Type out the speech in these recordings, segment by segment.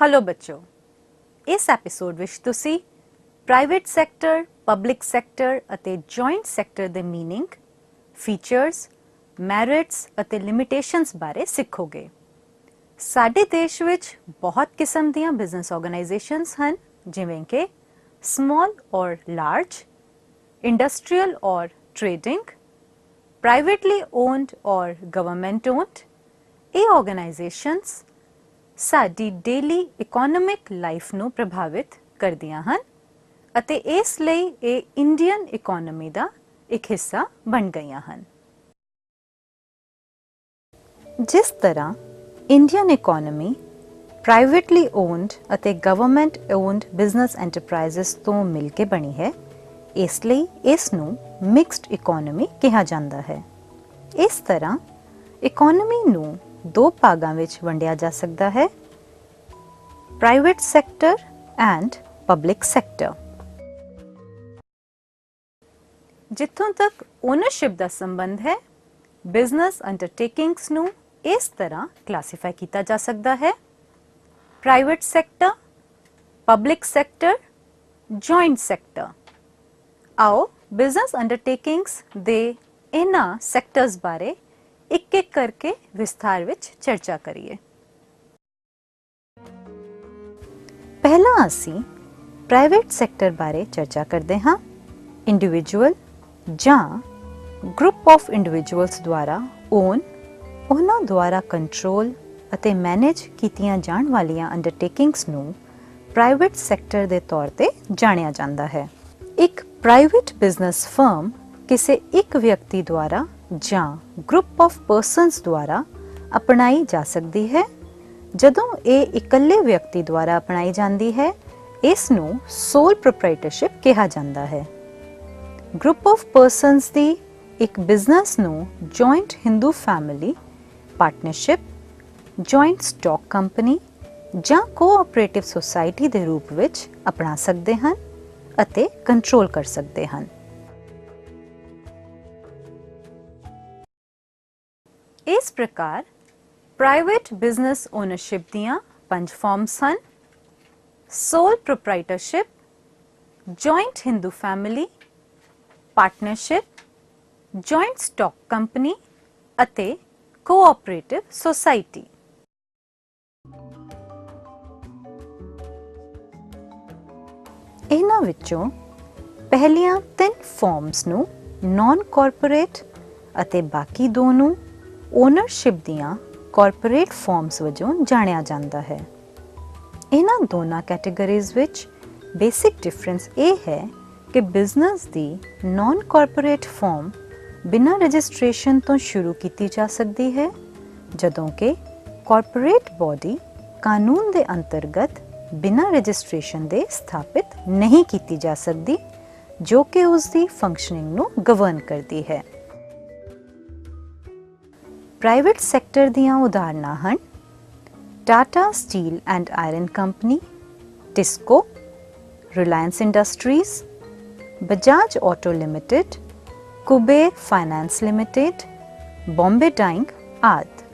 Hello बच्चों, इस episode विच तुसी प्राइवेट सैक्टर, पब्लिक सैक्टर अते जॉइंट सैक्टर दे मीनिंग, फीचर्स, मैरिट्स अते लिमिटेशंस बारे सिखोगे। साडे देश विच बहुत किस्म दीयां बिजनेस ऑर्गेनाइजेशंस हन, जिवें कि स्मॉल और लार्ज, इंडस्ट्रियल और ट्रेडिंग, प्राइवेटली ओन्ड और गवर्नमेंट ओन्ड। ये ऑर्गेनाइजेशंस साडी डेली इकोनॉमिक लाइफ ਨੂੰ ਪ੍ਰਭਾਵਿਤ ਕਰਦੀਆਂ ਹਨ ਅਤੇ ਇਸ ਲਈ ਇਹ ਇੰਡੀਅਨ ਇਕਨੋਮੀ ਦਾ ਇੱਕ ਹਿੱਸਾ ਬਣ ਗਈਆਂ ਹਨ। ਜਿਸ ਤਰ੍ਹਾਂ ਇੰਡੀਅਨ ਇਕਨੋਮੀ ਪ੍ਰਾਈਵੇਟਲੀ ਓਨਡ ਅਤੇ ਗਵਰਨਮੈਂਟ ਓਨਡ ਬਿਜ਼ਨਸ ਐਂਟਰਪ੍ਰਾਈਜ਼ਸ ਤੋਂ ਮਿਲ ਕੇ ਬਣੀ ਹੈ, ਇਸ ਲਈ ਇਸ ਨੂੰ ਮਿਕਸਡ ਇਕਨੋਮੀ ਕਿਹਾ ਜਾਂਦਾ ਹੈ। ਇਸ ਤਰ੍ਹਾਂ ਇਕਨੋਮੀ ਨੂੰ ਦੋ ਭਾਗਾਂ ਵਿੱਚ ਵੰਡਿਆ ਜਾ ਸਕਦਾ ਹੈ, private sector and public sector. ਜਿੱਥੋਂ ਤੱਕ ਓਨਰਸ਼ਿਪ ਦਾ ਸੰਬੰਧ ਹੈ, ਬਿਜ਼ਨਸ ਅੰਡਰਟੇਕਿੰਗਸ ਨੂੰ ਇਸ ਤਰ੍ਹਾਂ ਕਲਾਸੀਫਾਈ ਕੀਤਾ ਜਾ ਸਕਦਾ ਹੈ, private sector, public sector, joint sector. ਆਓ ਬਿਜ਼ਨਸ ਅੰਡਰਟੇਕਿੰਗਸ ਦੇ ਇਹਨਾਂ ਸੈਕਟਰਸ ਬਾਰੇ ਇੱਕ ਇੱਕ ਕਰਕੇ ਵਿਸਥਾਰ ਵਿੱਚ ਚਰਚਾ ਕਰੀਏ। ਪਹਿਲਾਂ ਅਸੀਂ ਪ੍ਰਾਈਵੇਟ ਸੈਕਟਰ ਬਾਰੇ ਚਰਚਾ ਕਰਦੇ ਹਾਂ। ਇੰਡੀਵਿਜੂਅਲ ਜਾਂ ਗਰੁੱਪ ਆਫ ਇੰਡੀਵਿਜੂਅਲਸ ਦੁਆਰਾ ਓਨ, ਉਹਨਾਂ ਦੁਆਰਾ ਕੰਟਰੋਲ ਅਤੇ ਮੈਨੇਜ ਕੀਤੀਆਂ ਜਾਣ ਵਾਲੀਆਂ ਅੰਡਰਟੇਕਿੰਗਸ ਨੂੰ ਪ੍ਰਾਈਵੇਟ ਸੈਕਟਰ ਦੇ ਤੌਰ ਤੇ ਜਾਣਿਆ ਜਾਂਦਾ ਹੈ। ਇੱਕ ਪ੍ਰਾਈਵੇਟ ਬਿਜ਼ਨਸ ਫਰਮ ਕਿਸੇ ਇੱਕ ਵਿਅਕਤੀ ਦੁਆਰਾ ਜਾਂ ਗਰੁੱਪ ਆਫ ਪਰਸਨਸ ਦੁਆਰਾ ਅਪਣਾਈ ਜਾ ਸਕਦੀ ਹੈ। ਜਦੋਂ ਇਹ ਇਕੱਲੇ ਵਿਅਕਤੀ ਦੁਆਰਾ ਅਪਣਾਈ ਜਾਂਦੀ ਹੈ, ਇਸ ਨੂੰ ਸੋਲ ਪ੍ਰੋਪਰਾਈਟਰਸ਼ਿਪ ਕਿਹਾ ਜਾਂਦਾ ਹੈ। ਗਰੁੱਪ ਆਫ ਪਰਸਨਸ ਦੀ ਇੱਕ ਬਿਜ਼ਨਸ ਨੂੰ joint Hindu family, partnership, joint stock company ਜਾਂ ਕੋਆਪਰੇਟਿਵ ਸੁਸਾਇਟੀ ਦੇ ਰੂਪ ਵਿੱਚ ਅਪਣਾ ਸਕਦੇ ਹਨ ਅਤੇ ਕੰਟਰੋਲ ਕਰ ਸਕਦੇ ਹਨ। ਇਸ ਪ੍ਰਕਾਰ ਪ੍ਰਾਈਵੇਟ ਬਿਜ਼ਨਸ ਓਨਰਸ਼ਿਪ ਦੀਆਂ 5 ਫਾਰਮਸ ਹਨ: sole proprietorship, joint Hindu family, partnership, joint stock company ਅਤੇ ਕੋਆਪਰੇਟਿਵ ਸੁਸਾਇਟੀ। ਇਹਨਾਂ ਵਿੱਚੋਂ ਪਹਿਲੀਆਂ 3 ਫਾਰਮਸ ਨੂੰ ਨਾਨ ਕਾਰਪੋਰੇਟ ਅਤੇ ਬਾਕੀ ਦੋ ਨੂੰ ਓਨਰਸ਼ਿਪ ਦੀਆਂ ਕਾਰਪੋਰੇਟ ਫਾਰਮਸ ਵਜੋਂ ਜਾਣਿਆ ਜਾਂਦਾ ਹੈ। ਇਹਨਾਂ ਦੋਨਾਂ ਕੈਟੇਗਰੀਜ਼ ਵਿੱਚ ਬੇਸਿਕ ਡਿਫਰੈਂਸ ਇਹ ਹੈ ਕਿ ਬਿਜ਼ਨਸ ਦੀ ਨਾਨ ਕਾਰਪੋਰੇਟ ਫਾਰਮ ਬਿਨਾਂ ਰਜਿਸਟ੍ਰੇਸ਼ਨ ਤੋਂ ਸ਼ੁਰੂ ਕੀਤੀ ਜਾ ਸਕਦੀ ਹੈ, ਜਦੋਂ ਕਿ ਕਾਰਪੋਰੇਟ ਬਾਡੀ ਕਾਨੂੰਨ ਦੇ ਅੰਤਰਗਤ ਬਿਨਾਂ ਰਜਿਸਟ੍ਰੇਸ਼ਨ ਦੇ ਸਥਾਪਿਤ ਨਹੀਂ ਕੀਤੀ ਜਾ ਸਕਦੀ, ਜੋ ਕਿ ਉਸ ਦੀ ਫੰਕਸ਼ਨਿੰਗ ਨੂੰ ਗਵਰਨ ਕਰਦੀ ਹੈ। ਪ੍ਰਾਈਵੇਟ ਸੈਕਟਰ ਦੀਆਂ ਉਦਾਹਰਨਾਂ ਹਨ Tata steel and iron company, TISCO, Reliance industries, Bajaj auto limited, Kuber finance limited, Bombay dyeing ਆਦਿ।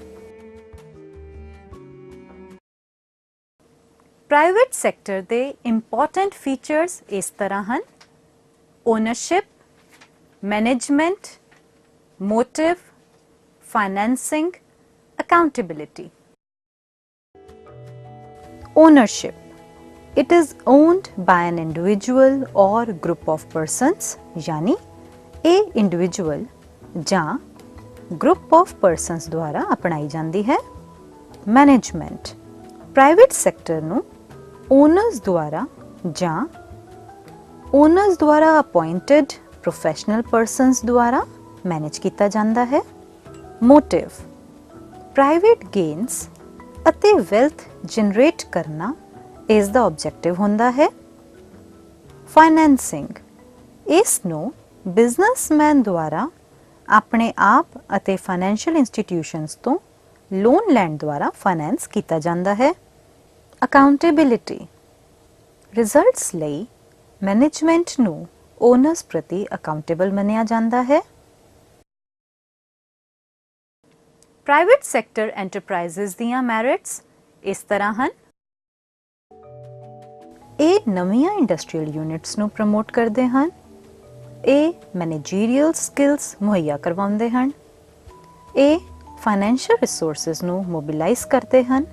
ਪ੍ਰਾਈਵੇਟ ਸੈਕਟਰ ਦੇ ਇੰਪੋਰਟੈਂਟ ਫੀਚਰਸ ਇਸ ਤਰ੍ਹਾਂ ਹਨ: ownership, management, motive, financing, accountability. Ownership. It is owned by an individual or group of persons, यानी a individual ਜਾਂ group of persons ਦੁਆਰਾ ਅਪਣਾਈ ਜਾਂਦੀ ਹੈ। Management. Private sector ਨੂੰ owners ਦੁਆਰਾ ਜਾਂ owners ਦੁਆਰਾ appointed professional persons ਦੁਆਰਾ ਮੈਨੇਜ ਕੀਤਾ ਜਾਂਦਾ ਹੈ। ਮੋਟਿਵ, ਪ੍ਰਾਈਵੇਟ ਗੇਨਸ ਅਤੇ ਵੈਲਥ ਜਨਰੇਟ ਕਰਨਾ ਇਸ ਦਾ ਆਬਜੈਕਟਿਵ ਹੁੰਦਾ ਹੈ। ਫਾਈਨੈਂਸਿੰਗ, ਇਸ ਨੂੰ ਬਿਜ਼ਨਸਮੈਨ ਦੁਆਰਾ ਆਪਣੇ ਆਪ ਅਤੇ ਫਾਈਨੈਂਸ਼ੀਅਲ ਇੰਸਟੀਟਿਊਸ਼ਨਸ ਤੋਂ ਲੋਨ ਲੈਣ ਦੁਆਰਾ ਫਾਈਨੈਂਸ ਕੀਤਾ ਜਾਂਦਾ ਹੈ। ਅਕਾਊਂਟੇਬਿਲਿਟੀ, ਰਿਜ਼ਲਟਸ ਲਈ ਮੈਨੇਜਮੈਂਟ ਨੂੰ ਓਨਰਸ ਪ੍ਰਤੀ ਅਕਾਊਂਟੇਬਲ ਮੰਨਿਆ ਜਾਂਦਾ ਹੈ। ਪ੍ਰਾਈਵੇਟ ਸੈਕਟਰ ਐਂਟਰਪ੍ਰਾਈਜ਼ਸ ਦੀਆਂ ਮੈਰਿਟਸ ਇਸ ਤਰ੍ਹਾਂ ਹਨ: ਇਹ ਨਵੀਆਂ ਇੰਡਸਟਰੀਅਲ ਯੂਨਿਟਸ ਨੂੰ ਪ੍ਰਮੋਟ ਕਰਦੇ ਹਨ। ਇਹ ਮੈਨੇਜਰੀਅਲ ਸਕਿੱਲਸ ਮੁਹੱਈਆ ਕਰਵਾਉਂਦੇ ਹਨ। ਇਹ ਫਾਈਨੈਂਸ਼ੀਅਲ ਰਿਸੋਰਸਿਸ ਨੂੰ ਮੋਬਿਲਾਈਜ਼ ਕਰਦੇ ਹਨ।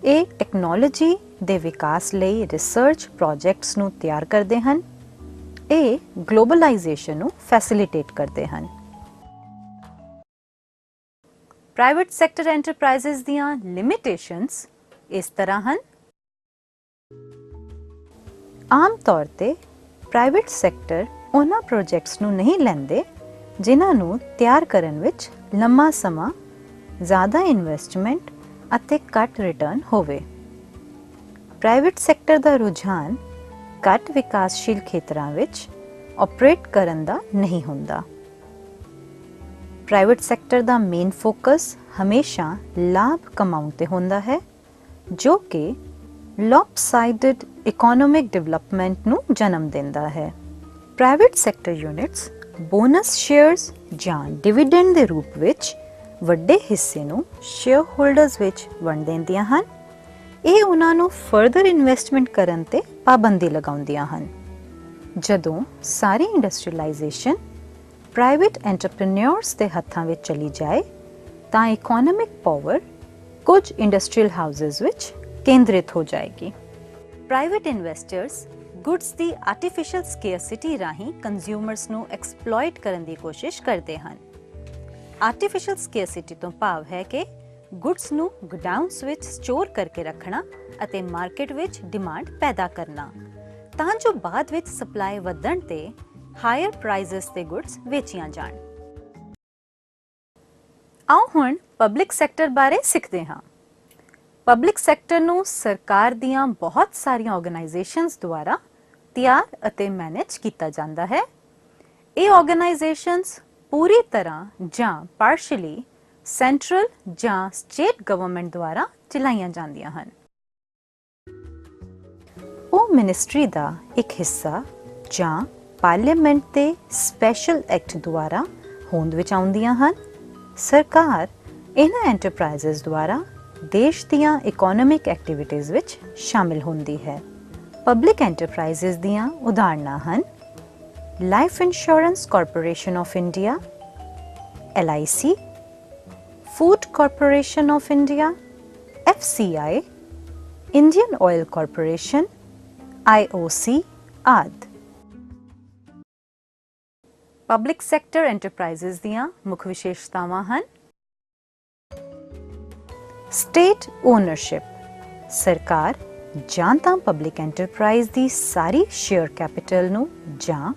ਇਹ ਟੈਕਨੋਲੋਜੀ ਦੇ ਵਿਕਾਸ ਲਈ ਰਿਸਰਚ ਪ੍ਰੋਜੈਕਟਸ ਨੂੰ ਤਿਆਰ ਕਰਦੇ ਹਨ। ਇਹ ਗਲੋਬਲਾਈਜੇਸ਼ਨ ਨੂੰ ਫੈਸਿਲਿਟੇਟ ਕਰਦੇ ਹਨ। ਪ੍ਰਾਈਵੇਟ ਸੈਕਟਰ ਐਂਟਰਪ੍ਰਾਈਜ਼ਸ ਦੀਆਂ ਲਿਮਿਟੇਸ਼ਨਸ ਇਸ ਤਰ੍ਹਾਂ ਹਨ। ਆਮ ਤੌਰ ਤੇ ਪ੍ਰਾਈਵੇਟ ਸੈਕਟਰ ਉਹਨਾਂ ਪ੍ਰੋਜੈਕਟਸ ਨੂੰ ਨਹੀਂ ਲੈਂਦੇ ਜਿਨ੍ਹਾਂ ਨੂੰ ਤਿਆਰ ਕਰਨ ਵਿੱਚ ਲੰਮਾ ਸਮਾਂ, ਜ਼ਿਆਦਾ ਇਨਵੈਸਟਮੈਂਟ ਅਤੇ ਘੱਟ ਰਿਟਰਨ ਹੋਵੇ। ਪ੍ਰਾਈਵੇਟ ਸੈਕਟਰ ਦਾ ਰੁਝਾਨ ਘੱਟ ਵਿਕਾਸਸ਼ੀਲ ਖੇਤਰਾਂ ਵਿੱਚ ਆਪਰੇਟ ਕਰਨ ਦਾ ਨਹੀਂ ਹੁੰਦਾ। ਪ੍ਰਾਈਵੇਟ ਸੈਕਟਰ ਦਾ ਮੇਨ ਫੋਕਸ ਹਮੇਸ਼ਾ ਲਾਭ ਕਮਾਉਣ ਤੇ ਹੁੰਦਾ ਹੈ, ਜੋ ਕਿ ਲੌਪਸਾਈਡਡ ਇਕੋਨੋਮਿਕ ਡਿਵੈਲਪਮੈਂਟ ਨੂੰ ਜਨਮ ਦਿੰਦਾ ਹੈ। Private sector units bonus shares ਜਾਂ ਡਿਵੀਡੈਂਡ ਦੇ ਰੂਪ ਵਿੱਚ ਵੱਡੇ ਹਿੱਸੇ ਨੂੰ ਸ਼ੇਅਰ ਹੋਲਡਰਸ ਵਿੱਚ ਵੰਡ ਦਿੰਦੀਆਂ ਹਨ। ਇਹ ਉਹਨਾਂ ਨੂੰ ਫਰਦਰ ਇਨਵੈਸਟਮੈਂਟ ਕਰਨ ਤੇ ਪਾਬੰਦੀ ਲਗਾਉਂਦੀਆਂ ਹਨ। ਜਦੋਂ ਸਾਰੀ ਇੰਡਸਟਰੀਅਲਾਈਜੇਸ਼ਨ ਪ੍ਰਾਈਵੇਟ ਐਂਟਰਪ੍ਰੀਨਿਓਰਸ ਦੇ ਹੱਥਾਂ ਵਿੱਚ ਚਲੀ ਜਾਏ ਤਾਂ ਇਕੋਨੋਮਿਕ ਪਾਵਰ ਕੁਝ ਇੰਡਸਟਰੀਅਲ ਹਾਊਸਸ ਵਿੱਚ ਕੇਂਦਰਿਤ ਹੋ ਜਾਏਗੀ। ਪ੍ਰਾਈਵੇਟ ਇਨਵੈਸਟਰਸ ਗੁੱਡਸ ਦੀ ਆਰਟੀਫੀਸ਼ੀਅਲ ਸਕੇਅਰਸਿਟੀ ਰਾਹੀਂ ਕੰਜ਼ਿਊਮਰਸ ਨੂੰ ਐਕਸਪਲੋਇਟ ਕਰਨ ਦੀ ਕੋਸ਼ਿਸ਼ ਕਰਦੇ ਹਨ। ਆਰਟੀਫੀਸ਼ੀਅਲ ਸਕੇਅਰਸਿਟੀ ਤੋਂ ਭਾਵ ਹੈ ਕਿ ਗੁੱਡਸ ਨੂੰ ਗੋਡਾਊਨਸ ਵਿੱਚ ਸਟੋਰ ਕਰਕੇ ਰੱਖਣਾ ਅਤੇ ਮਾਰਕੀਟ ਵਿੱਚ ਡਿਮਾਂਡ ਪੈਦਾ ਕਰਨਾ ਤਾਂ ਜੋ ਬਾਅਦ ਵਿੱਚ ਸਪਲਾਈ ਵਧਣ ਤੇ ਹਾਇਰ ਪ੍ਰਾਈਸਸ ਤੇ ਗੁੱਡਸ ਵੇਚੀਆਂ ਜਾਣ। ਆਓ ਹੁਣ ਪਬਲਿਕ ਸੈਕਟਰ ਬਾਰੇ ਸਿੱਖਦੇ ਹਾਂ। ਪਬਲਿਕ ਸੈਕਟਰ ਨੂੰ ਸਰਕਾਰ ਦੀਆਂ ਬਹੁਤ ਸਾਰੀਆਂ ਆਰਗੇਨਾਈਜੇਸ਼ਨਸ ਦੁਆਰਾ ਤਿਆਰ ਅਤੇ ਮੈਨੇਜ ਕੀਤਾ ਜਾਂਦਾ ਹੈ। ਇਹ ਆਰਗੇਨਾਈਜੇਸ਼ਨਸ ਪੂਰੀ ਤਰ੍ਹਾਂ ਜਾਂ ਪਾਰਸ਼ਲੀ ਸੈਂਟਰਲ ਜਾਂ ਸਟੇਟ ਗਵਰਨਮੈਂਟ ਦੁਆਰਾ ਚਲਾਈਆਂ ਜਾਂਦੀਆਂ ਹਨ। ਉਹ ਮਿਨਿਸਟਰੀ ਦਾ ਇੱਕ ਹਿੱਸਾ ਜਾਂ ਪਾਰਲੀਮੈਂਟ ਦੇ ਸਪੈਸ਼ਲ ਐਕਟ ਦੁਆਰਾ ਹੋਂਦ ਵਿੱਚ ਆਉਂਦੀਆਂ ਹਨ। ਸਰਕਾਰ ਇਹਨਾਂ ਐਂਟਰਪ੍ਰਾਈਜ਼ਸ ਦੁਆਰਾ ਦੇਸ਼ ਦੀਆਂ ਇਕੋਨੋਮਿਕ ਐਕਟੀਵਿਟੀਜ਼ ਵਿੱਚ ਸ਼ਾਮਿਲ ਹੁੰਦੀ ਹੈ। ਪਬਲਿਕ ਐਂਟਰਪ੍ਰਾਈਜ਼ਸ ਦੀਆਂ ਉਦਾਹਰਨਾਂ ਹਨ life insurance corporation of India LIC, food corporation of India FCI, Indian oil corporation IOC ਆਦਿ। ਪਬਲਿਕ ਸੈਕਟਰ ਐਂਟਰਪ੍ਰਾਈਜ਼ਸ ਦੀਆਂ ਮੁੱਖ ਵਿਸ਼ੇਸ਼ਤਾਵਾਂ ਹਨ ਸਟੇਟ ਓਨਰਸ਼ਿਪ। ਸਰਕਾਰ ਜਾਂ ਤਾਂ ਪਬਲਿਕ ਐਂਟਰਪ੍ਰਾਈਜ਼ ਦੀ ਸਾਰੀ ਸ਼ੇਅਰ ਕੈਪੀਟਲ ਨੂੰ ਜਾਂ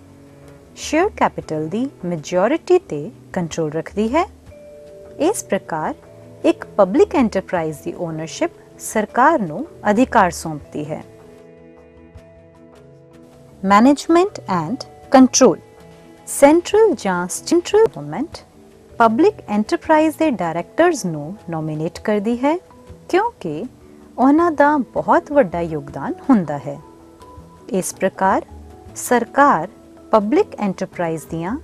ਸ਼ੇਅਰ ਕੈਪੀਟਲ ਦੀ ਮੈਜੋਰਿਟੀ ਤੇ ਕੰਟਰੋਲ ਰੱਖਦੀ ਹੈ। ਇਸ ਪ੍ਰਕਾਰ ਇੱਕ ਪਬਲਿਕ ਐਂਟਰਪ੍ਰਾਈਜ਼ ਦੀ ਓਨਰਸ਼ਿਪ ਸਰਕਾਰ ਨੂੰ ਅਧਿਕਾਰ ਸੌਂਪਦੀ ਹੈ। Management and control. ਸੈਂਟਰਲ ਜਾਂ ਸੈਂਟਰਲ ਗਵਰਨਮੈਂਟ ਪਬਲਿਕ ਐਂਟਰਪ੍ਰਾਈਜ਼ ਦੇ ਡਾਇਰੈਕਟਰਸ ਨੂੰ ਨੋਮੀਨੇਟ ਕਰਦੀ ਹੈ ਕਿਉਂਕਿ ਉਹਨਾਂ ਦਾ ਬਹੁਤ ਵੱਡਾ ਯੋਗਦਾਨ ਹੁੰਦਾ ਹੈ। ਇਸ ਪ੍ਰਕਾਰ ਸਰਕਾਰ ਪਬਲਿਕ ਐਂਟਰਪ੍ਰਾਈਜ਼ ਦੀਆਂ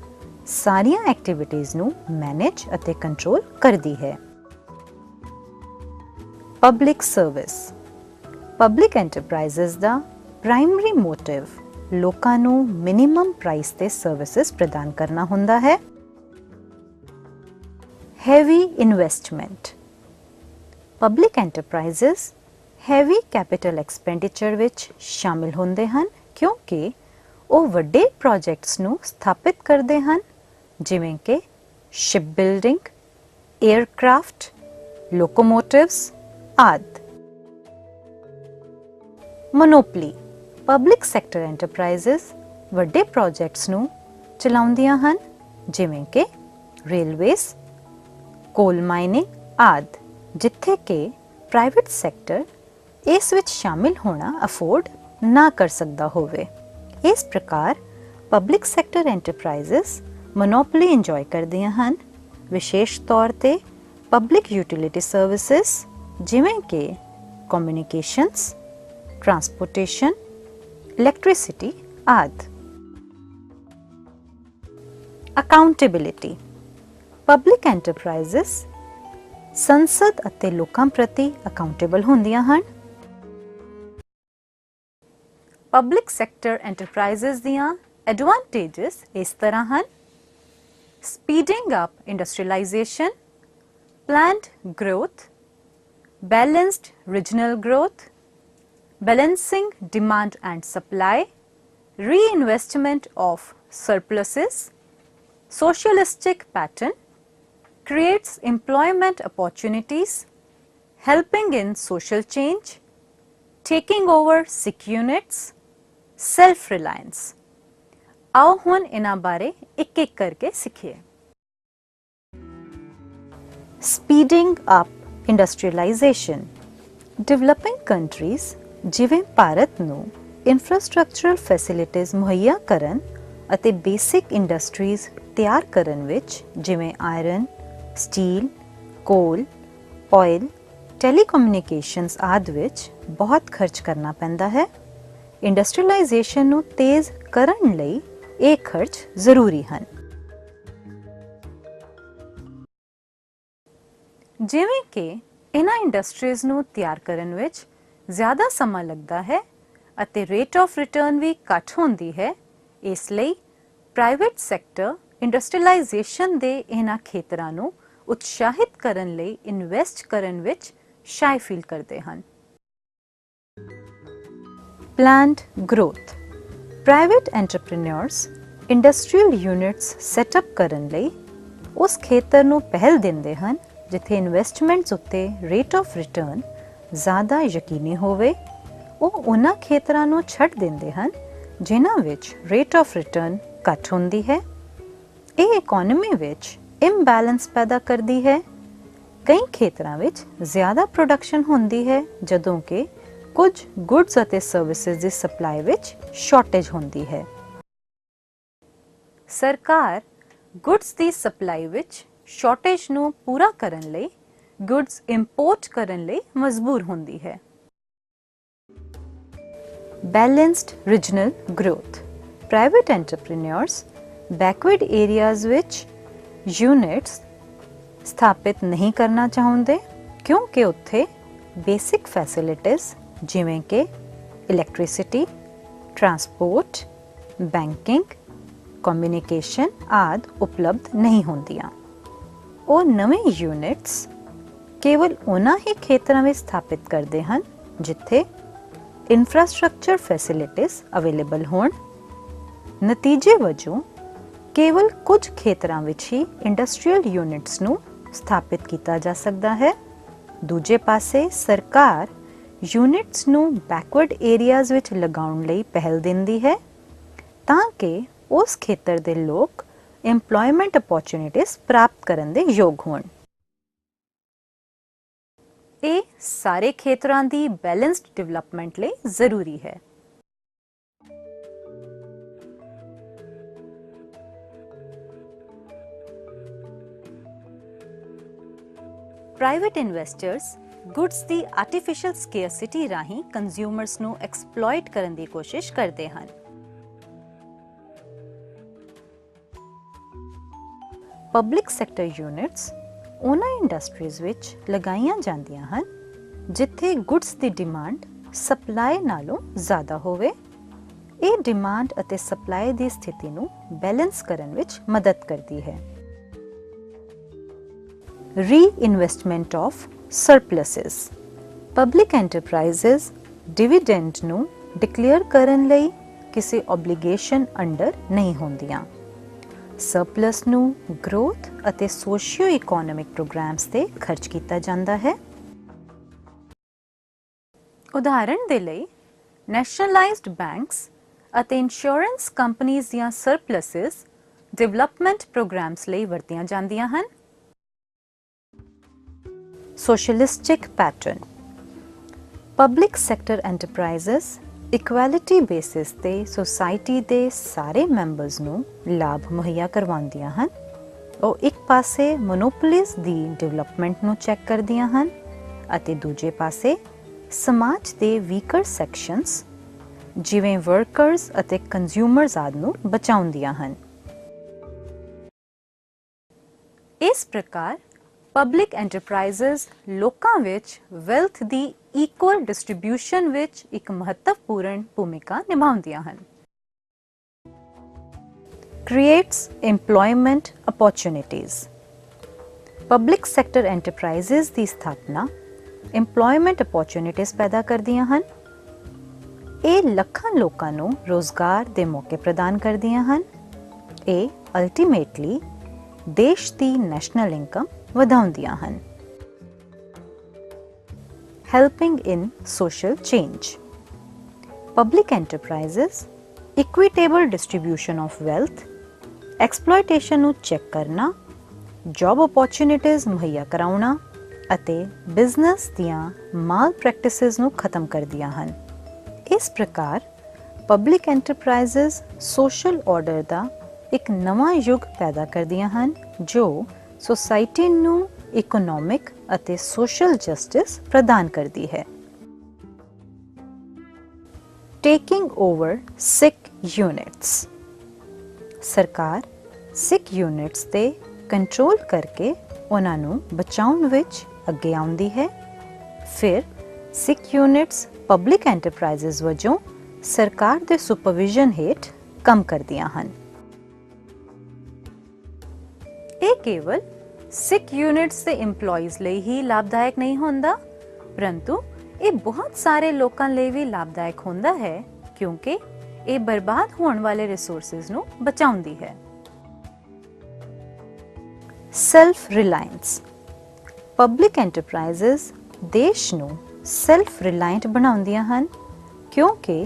ਸਾਰੀਆਂ ਐਕਟੀਵਿਟੀਜ਼ ਨੂੰ ਮੈਨੇਜ ਅਤੇ ਕੰਟਰੋਲ ਕਰਦੀ ਹੈ। Public service. ਪਬਲਿਕ ਐਂਟਰਪ੍ਰਾਈਜ਼ਸ ਦਾ ਪ੍ਰਾਇਮਰੀ ਮੋਟਿਵ ਲੋਕਾਂ ਨੂੰ ਮਿਨੀਮਮ ਪ੍ਰਾਈਸ ਤੇ ਸਰਵਿਸਿਜ਼ ਪ੍ਰਦਾਨ ਕਰਨਾ ਹੁੰਦਾ ਹੈ। Heavy investment. Public enterprises heavy capital expenditure ਵਿੱਚ ਸ਼ਾਮਿਲ ਹੁੰਦੇ ਹਨ ਕਿਉਂਕਿ ਉਹ ਵੱਡੇ ਪ੍ਰੋਜੈਕਟਸ ਨੂੰ ਸਥਾਪਿਤ ਕਰਦੇ ਹਨ ਜਿਵੇਂ ਕਿ ਸ਼ਿਪ ਬਿਲਡਿੰਗ, 에ਅਰਕ੍ਰਾਫਟ, ਲੋਕੋਮੋਟਿਵਸ ਆਦਿ। ਮੋਨੋਪਲੀ। ਪਬਲਿਕ ਸੈਕਟਰ ਐਂਟਰਪ੍ਰਾਈਜ਼ਸ ਵੱਡੇ ਪ੍ਰੋਜੈਕਟਸ ਨੂੰ ਚਲਾਉਂਦੀਆਂ ਹਨ ਜਿਵੇਂ ਕਿ ਰੇਲਵੇਜ਼, ਕੋਲ ਮਾਈਨਿੰਗ ਆਦਿ, ਜਿੱਥੇ ਕਿ ਪ੍ਰਾਈਵੇਟ ਸੈਕਟਰ ਇਸ ਵਿੱਚ ਸ਼ਾਮਿਲ ਹੋਣਾ ਅਫੋਰਡ ਨਾ ਕਰ ਸਕਦਾ ਹੋਵੇ। ਇਸ ਪ੍ਰਕਾਰ public sector enterprises monopoly enjoy ਕਰਦੀਆਂ ਹਨ, ਵਿਸ਼ੇਸ਼ ਤੌਰ ਤੇ ਪਬਲਿਕ ਯੂਟਿਲਿਟੀ ਸਰਵਿਸਿਜ਼ ਜਿਵੇਂ ਕਿ ਕਮਿਊਨੀਕੇਸ਼ਨਸ, ਟਰਾਂਸਪੋਰਟੇਸ਼ਨ, ਇਲੈਕਟ੍ਰਿਸਿਟੀ ਆਦਿ। ਅਕਾਊਂਟੇਬਿਲਿਟੀ। ਪਬਲਿਕ ਐਂਟਰਪ੍ਰਾਈਜ਼ਸ ਸੰਸਦ ਅਤੇ ਲੋਕਾਂ ਪ੍ਰਤੀ ਅਕਾਊਂਟੇਬਲ ਹੁੰਦੀਆਂ ਹਨ। ਪਬਲਿਕ ਸੈਕਟਰ ਐਂਟਰਪ੍ਰਾਈਜ਼ਸ ਦੀਆਂ ਐਡਵਾਂਟੇजेस ਇਸ ਤਰ੍ਹਾਂ ਹਨ। Speeding up industrialisation, planned growth, balanced regional growth, balancing demand and supply, reinvestment of surpluses, socialistic pattern, creates employment opportunities, helping in social change, taking over sick units, self-reliance। आओ हुण इन्हां बारे एक एक करके सीखिए। Speeding up industrialization, developing countries ਜਿਵੇਂ ਭਾਰਤ ਨੂੰ infrastructural facilities ਮੁਹੱਈਆ ਕਰਨ ਅਤੇ basic industries ਤਿਆਰ ਕਰਨ ਵਿੱਚ ਜਿਵੇਂ ਆਇਰਨ, ਸਟੀਲ, ਕੋਲ, ਆਇਲ, ਟੈਲੀਕਮਿਊਨੀਕੇਸ਼ਨਸ ਆਦਿ ਵਿੱਚ ਬਹੁਤ ਖਰਚ ਕਰਨਾ ਪੈਂਦਾ ਹੈ। ਇੰਡਸਟਰੀਲਾਈਜੇਸ਼ਨ ਨੂੰ ਤੇਜ਼ ਕਰਨ ਲਈ ਇਹ ਖਰਚ ਜ਼ਰੂਰੀ ਹਨ। ਜਿਵੇਂ ਕਿ ਇਹਨਾਂ ਇੰਡਸਟਰੀਜ਼ ਨੂੰ ਤਿਆਰ ਕਰਨ ਵਿੱਚ ਜ਼ਿਆਦਾ ਸਮਾਂ ਲੱਗਦਾ ਹੈ ਅਤੇ ਰੇਟ ਆਫ ਰਿਟਰਨ ਵੀ ਘੱਟ ਹੁੰਦੀ ਹੈ, ਇਸ ਲਈ ਪ੍ਰਾਈਵੇਟ ਸੈਕਟਰ ਇੰਡਸਟਰੀਲਾਈਜੇਸ਼ਨ ਦੇ ਇਹਨਾਂ ਖੇਤਰਾਂ ਨੂੰ ਉਤਸ਼ਾਹਿਤ ਕਰਨ ਲਈ ਇਨਵੈਸਟ ਕਰਨ ਵਿੱਚ ਸ਼ਾਈ ਫੀਲ ਕਰਦੇ ਹਨ। Planned growth, private entrepreneurs industrial units setup ਕਰਨ ਲਈ ਉਸ ਖੇਤਰ ਨੂੰ ਪਹਿਲ ਦਿੰਦੇ ਹਨ ਜਿੱਥੇ ਇਨਵੈਸਟਮੈਂਟਸ ਉੱਤੇ ਰੇਟ ਆਫ ਰਿਟਰਨ ਜ਼ਿਆਦਾ ਯਕੀਨੀ ਹੋਵੇ। ਉਹ ਉਹਨਾਂ ਖੇਤਰਾਂ ਨੂੰ ਛੱਡ ਦਿੰਦੇ ਹਨ ਜਿਨ੍ਹਾਂ ਵਿੱਚ ਰੇਟ ਆਫ ਰਿਟਰਨ ਘੱਟ ਹੁੰਦੀ ਹੈ। ਇਹ ਇਕੋਨਮੀ ਵਿੱਚ ਇੰਬੈਲੈਂਸ ਪੈਦਾ ਕਰਦੀ ਹੈ। ਕਈ ਖੇਤਰਾਂ ਵਿੱਚ ਜ਼ਿਆਦਾ ਪ੍ਰੋਡਕਸ਼ਨ ਹੁੰਦੀ ਹੈ ਜਦੋਂ ਕਿ ਕੁਝ ਗੁੱਡਸ ਅਤੇ ਸਰਵਿਸਿਜ਼ ਦੀ ਸਪਲਾਈ ਵਿੱਚ ਸ਼ਾਰਟੇਜ ਹੁੰਦੀ ਹੈ। ਸਰਕਾਰ ਗੁੱਡਸ ਦੀ ਸਪਲਾਈ ਵਿੱਚ ਸ਼ਾਰਟੇਜ ਨੂੰ ਪੂਰਾ ਕਰਨ ਲਈ ਗੁੱਡਸ ਇੰਪੋਰਟ ਕਰਨ ਲਈ ਮਜਬੂਰ ਹੁੰਦੀ ਹੈ। Balanced regional growth, private entrepreneurs backward areas ਵਿੱਚ ਯੂਨਿਟਸ ਸਥਾਪਿਤ ਨਹੀਂ ਕਰਨਾ ਚਾਹੁੰਦੇ ਕਿਉਂਕਿ ਉੱਥੇ ਬੇਸਿਕ ਫੈਸਿਲਿਟੀਜ਼ ਜਿਵੇਂ ਕਿ ਇਲੈਕਟ੍ਰਿਸਿਟੀ, ਟਰਾਂਸਪੋਰਟ, ਬੈਂਕਿੰਗ, ਕਮਿਊਨੀਕੇਸ਼ਨ ਆਦਿ ਉਪਲਬਧ ਨਹੀਂ ਹੁੰਦੀਆਂ। ਉਹ ਨਵੇਂ ਯੂਨਿਟਸ ਕੇਵਲ ਉਹਨਾਂ ਹੀ ਖੇਤਰਾਂ ਵਿੱਚ ਸਥਾਪਿਤ ਕਰਦੇ ਹਨ ਜਿੱਥੇ ਇਨਫਰਾਸਟ੍ਰਕਚਰ ਫੈਸਿਲਿਟੀਜ਼ ਅਵੇਲੇਬਲ ਹੋਣ। ਨਤੀਜੇ ਵਜੋਂ ਕੇਵਲ ਕੁਝ ਖੇਤਰਾਂ ਵਿੱਚ ਹੀ ਇੰਡਸਟਰੀਅਲ ਯੂਨਿਟਸ ਨੂੰ ਸਥਾਪਿਤ ਕੀਤਾ ਜਾ ਸਕਦਾ ਹੈ। ਦੂਜੇ ਪਾਸੇ ਸਰਕਾਰ ਯੂਨਿਟਸ ਨੂੰ ਬੈਕਵਰਡ ਏਰੀਆਜ਼ ਵਿੱਚ ਲਗਾਉਣ ਲਈ ਪਹਿਲ ਦਿੰਦੀ ਹੈ ਤਾਂ ਕਿ ਉਸ ਖੇਤਰ ਦੇ ਲੋਕ ਇੰਪਲੋਇਮੈਂਟ ਅਪੋਰਚੁਨਿਟੀਜ਼ ਪ੍ਰਾਪਤ ਕਰਨ ਦੇ ਯੋਗ ਹੋਣ। ਇਹ ਸਾਰੇ ਖੇਤਰਾਂ ਦੀ ਬੈਲੈਂਸਡ ਡਿਵੈਲਪਮੈਂਟ ਲਈ ਜ਼ਰੂਰੀ ਹੈ। ਪ੍ਰਾਈਵੇਟ ਇਨਵੈਸਟਰਸ ਗੁੱਡਸ ਦੀ ਆਰਟੀਫਿਸ਼ੀਅਲ ਸਕੇਅਰਸਿਟੀ ਰਾਹੀਂ ਕੰਜ਼ਿਊਮਰਸ ਨੂੰ ਐਕਸਪਲੋਇਟ ਕਰਨ ਦੀ ਕੋਸ਼ਿਸ਼ ਕਰਦੇ ਹਨ। ਪਬਲਿਕ ਸੈਕਟਰ ਯੂਨਿਟਸ ਉਹਨਾਂ ਇੰਡਸਟਰੀਜ਼ ਵਿੱਚ ਲਗਾਈਆਂ ਜਾਂਦੀਆਂ ਹਨ ਜਿੱਥੇ ਗੁੱਡਸ ਦੀ ਡਿਮਾਂਡ ਸਪਲਾਈ ਨਾਲੋਂ ਜ਼ਿਆਦਾ ਹੋਵੇ। ਇਹ ਡਿਮਾਂਡ ਅਤੇ ਸਪਲਾਈ ਦੀ ਸਥਿਤੀ ਨੂੰ ਬੈਲੈਂਸ ਕਰਨ ਵਿੱਚ ਮਦਦ ਕਰਦੀ ਹੈ। ਰੀਇਨਵੈਸਟਮੈਂਟ ਆਫ ਸਰਪਲਸਿਸ, ਪਬਲਿਕ ਐਂਟਰਪ੍ਰਾਈਜ਼ਸ ਡਿਵੀਡੈਂਡ ਨੂੰ ਡਿਕਲੇਅਰ ਕਰਨ ਲਈ ਕਿਸੇ ਓਬਲੀਗੇਸ਼ਨ ਅੰਡਰ ਨਹੀਂ ਹੁੰਦੀਆਂ। ਸਰਪਲਸ ਨੂੰ ਗਰੋਥ ਅਤੇ ਸੋਸ਼ੀਓ ਇਕੋਨੋਮਿਕ ਪ੍ਰੋਗਰਾਮਸ ਤੇ ਖਰਚ ਕੀਤਾ ਜਾਂਦਾ ਹੈ। ਉਦਾਹਰਣ ਦੇ ਲਈ ਨੈਸ਼ਨਲਾਈਜ਼ਡ ਬੈਂਕਸ ਅਤੇ ਇੰਸ਼ੋਰੈਂਸ ਕੰਪਨੀਆਂ ਦੀਆਂ ਸਰਪਲਸਿਸ ਡਿਵੈਲਪਮੈਂਟ ਪ੍ਰੋਗਰਾਮਸ ਲਈ ਵਰਤੀਆਂ ਜਾਂਦੀਆਂ ਹਨ। Socialistic pattern, public sector enterprises equality basis ਤੇ ਸੋਸਾਇਟੀ ਦੇ ਸਾਰੇ ਮੈਂਬਰਸ ਨੂੰ ਲਾਭ ਮੁਹੱਈਆ ਕਰਵਾਉਂਦੀਆਂ ਹਨ। ਉਹ ਇੱਕ ਪਾਸੇ ਮੋਨੋਪੋਲੀਜ਼ ਦੀ ਡਿਵੈਲਪਮੈਂਟ ਨੂੰ ਚੈੱਕ ਕਰਦੀਆਂ ਹਨ ਅਤੇ ਦੂਜੇ ਪਾਸੇ ਸਮਾਜ ਦੇ ਵੀਕਰ ਸੈਕਸ਼ਨਸ ਜਿਵੇਂ ਵਰਕਰਸ ਅਤੇ ਕੰਜ਼ਿਊਮਰਸ ਆਦਿ ਨੂੰ ਬਚਾਉਂਦੀਆਂ ਹਨ। ਇਸ ਪ੍ਰਕਾਰ ਪਬਲਿਕ ਐਂਟਰਪ੍ਰਾਈਜ਼ਸ ਲੋਕਾਂ ਵਿੱਚ ਵੈਲਥ ਦੀ ਇਕੁਅਲ ਡਿਸਟ੍ਰੀਬਿਊਸ਼ਨ ਵਿੱਚ ਇੱਕ ਮਹੱਤਵਪੂਰਨ ਭੂਮਿਕਾ ਨਿਭਾਉਂਦੀਆਂ ਹਨ। Creates employment opportunities. Public sector enterprises ਦੀ ਸਥਾਪਨਾ employment opportunities ਪੈਦਾ ਕਰਦੀਆਂ ਹਨ। ਇਹ ਲੱਖਾਂ ਲੋਕਾਂ ਨੂੰ ਰੋਜ਼ਗਾਰ ਦੇ ਮੌਕੇ ਪ੍ਰਦਾਨ ਕਰਦੀਆਂ ਹਨ। ਇਹ ਅਲਟੀਮੇਟਲੀ ਦੇਸ਼ ਦੀ ਨੈਸ਼ਨਲ ਇਨਕਮ ਵਧਾਉਂਦੀਆਂ ਹਨ। Helping in social change. Public enterprises equitable distribution of wealth, exploitation ਨੂੰ ਚੈੱਕ ਕਰਨਾ, ਜੌਬ ਓਪਰਚੁਨਿਟੀਜ਼ ਮੁਹੱਈਆ ਕਰਾਉਣਾ ਅਤੇ ਬਿਜ਼ਨਸ ਦੀਆਂ ਮਾਲ ਪ੍ਰੈਕਟਿਸਿਸ ਨੂੰ ਖਤਮ ਕਰਦੀਆਂ ਹਨ। ਇਸ ਪ੍ਰਕਾਰ ਪਬਲਿਕ ਐਂਟਰਪ੍ਰਾਈਜ਼ਸ ਸੋਸ਼ਲ ਆਰਡਰ ਦਾ ਇੱਕ ਨਵਾਂ ਯੁੱਗ ਪੈਦਾ ਕਰਦੀਆਂ ਹਨ ਜੋ ਸੋਸਾਇਟੀ ਨੂੰ ਇਕਨੋਮਿਕ ਅਤੇ ਸੋਸ਼ਲ ਜਸਟਿਸ ਪ੍ਰਦਾਨ ਕਰਦੀ ਹੈ। ਟੇਕਿੰਗ ਓਵਰ ਸਿਕ ਯੂਨਿਟਸ। ਸਰਕਾਰ ਸਿਕ ਯੂਨਿਟਸ ਤੇ ਕੰਟਰੋਲ ਕਰਕੇ ਉਹਨਾਂ ਨੂੰ ਬਚਾਉਣ ਵਿੱਚ ਅੱਗੇ ਆਉਂਦੀ ਹੈ। ਫਿਰ ਸਿਕ ਯੂਨਿਟਸ ਪਬਲਿਕ ਐਂਟਰਪ੍ਰਾਈਜ਼ਸ ਵਜੋਂ ਸਰਕਾਰ ਦੇ ਸੁਪਰਵਿਜ਼ਨ ਹੇਠ ਕੰਮ ਕਰਦੀਆਂ ਹਨ। ਇਹ ਕੇਵਲ ਸਿਕ ਯੂਨਿਟਸ ਦੇ EMPLOYEES ਲਈ ਹੀ ਲਾਭਦਾਇਕ ਨਹੀਂ ਹੁੰਦਾ, ਪਰੰਤੂ ਇਹ ਬਹੁਤ ਸਾਰੇ ਲੋਕਾਂ ਲਈ ਵੀ ਲਾਭਦਾਇਕ ਹੁੰਦਾ ਹੈ ਕਿਉਂਕਿ ਇਹ ਬਰਬਾਦ ਹੋਣ ਵਾਲੇ ਰਿਸੋਰਸਿਸ ਨੂੰ ਬਚਾਉਂਦੀ ਹੈ। Self Reliance. ਪਬਲਿਕ ਐਂਟਰਪ੍ਰਾਈਜ਼ਸ ਦੇਸ਼ ਨੂੰ ਸੈਲਫ ਰਿਲਾਇੰਟ ਬਣਾਉਂਦੀਆਂ ਹਨ ਕਿਉਂਕਿ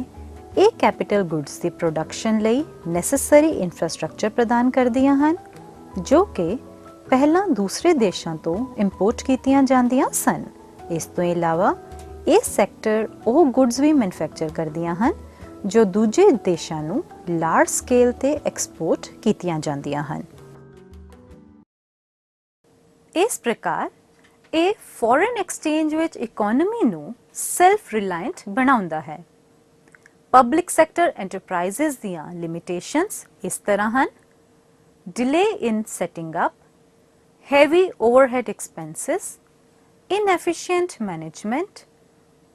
ਇਹ ਕੈਪੀਟਲ ਗੁੱਡਸ ਦੀ ਪ੍ਰੋਡਕਸ਼ਨ ਲਈ ਨੈਸੈਸਰੀ ਇਨਫਰਾਸਟ੍ਰਕਚਰ ਪ੍ਰਦਾਨ ਕਰਦੀਆਂ ਹਨ ਜੋ ਕਿ ਪਹਿਲਾਂ ਦੂਸਰੇ ਦੇਸ਼ਾਂ ਤੋਂ ਇੰਪੋਰਟ ਕੀਤੀਆਂ ਜਾਂਦੀਆਂ ਸਨ। ਇਸ ਤੋਂ ਇਲਾਵਾ ਇਹ ਸੈਕਟਰ ਉਹ ਗੁੱਡਸ ਵੀ ਮੈਨੂਫੈਕਚਰ ਕਰਦੀਆਂ ਹਨ ਜੋ ਦੂਜੇ ਦੇਸ਼ਾਂ ਨੂੰ ਲਾਰਜ ਸਕੇਲ ਤੇ ਐਕਸਪੋਰਟ ਕੀਤੀਆਂ ਜਾਂਦੀਆਂ ਹਨ। ਇਸ ਪ੍ਰਕਾਰ ਇਹ ਫੋਰਨ ਐਕਸਚੇਂਜ ਵਿੱਚ ਇਕਨੋਮੀ ਨੂੰ ਸੈਲਫ ਰਿਲਾਇੰਟ ਬਣਾਉਂਦਾ ਹੈ। ਪਬਲਿਕ ਸੈਕਟਰ ਐਂਟਰਪ੍ਰਾਈਜ਼ਸ ਦੀਆਂ ਲਿਮਿਟੇਸ਼ਨਸ ਇਸ ਤਰ੍ਹਾਂ ਹਨ: delay in setting up, heavy overhead expenses, inefficient management,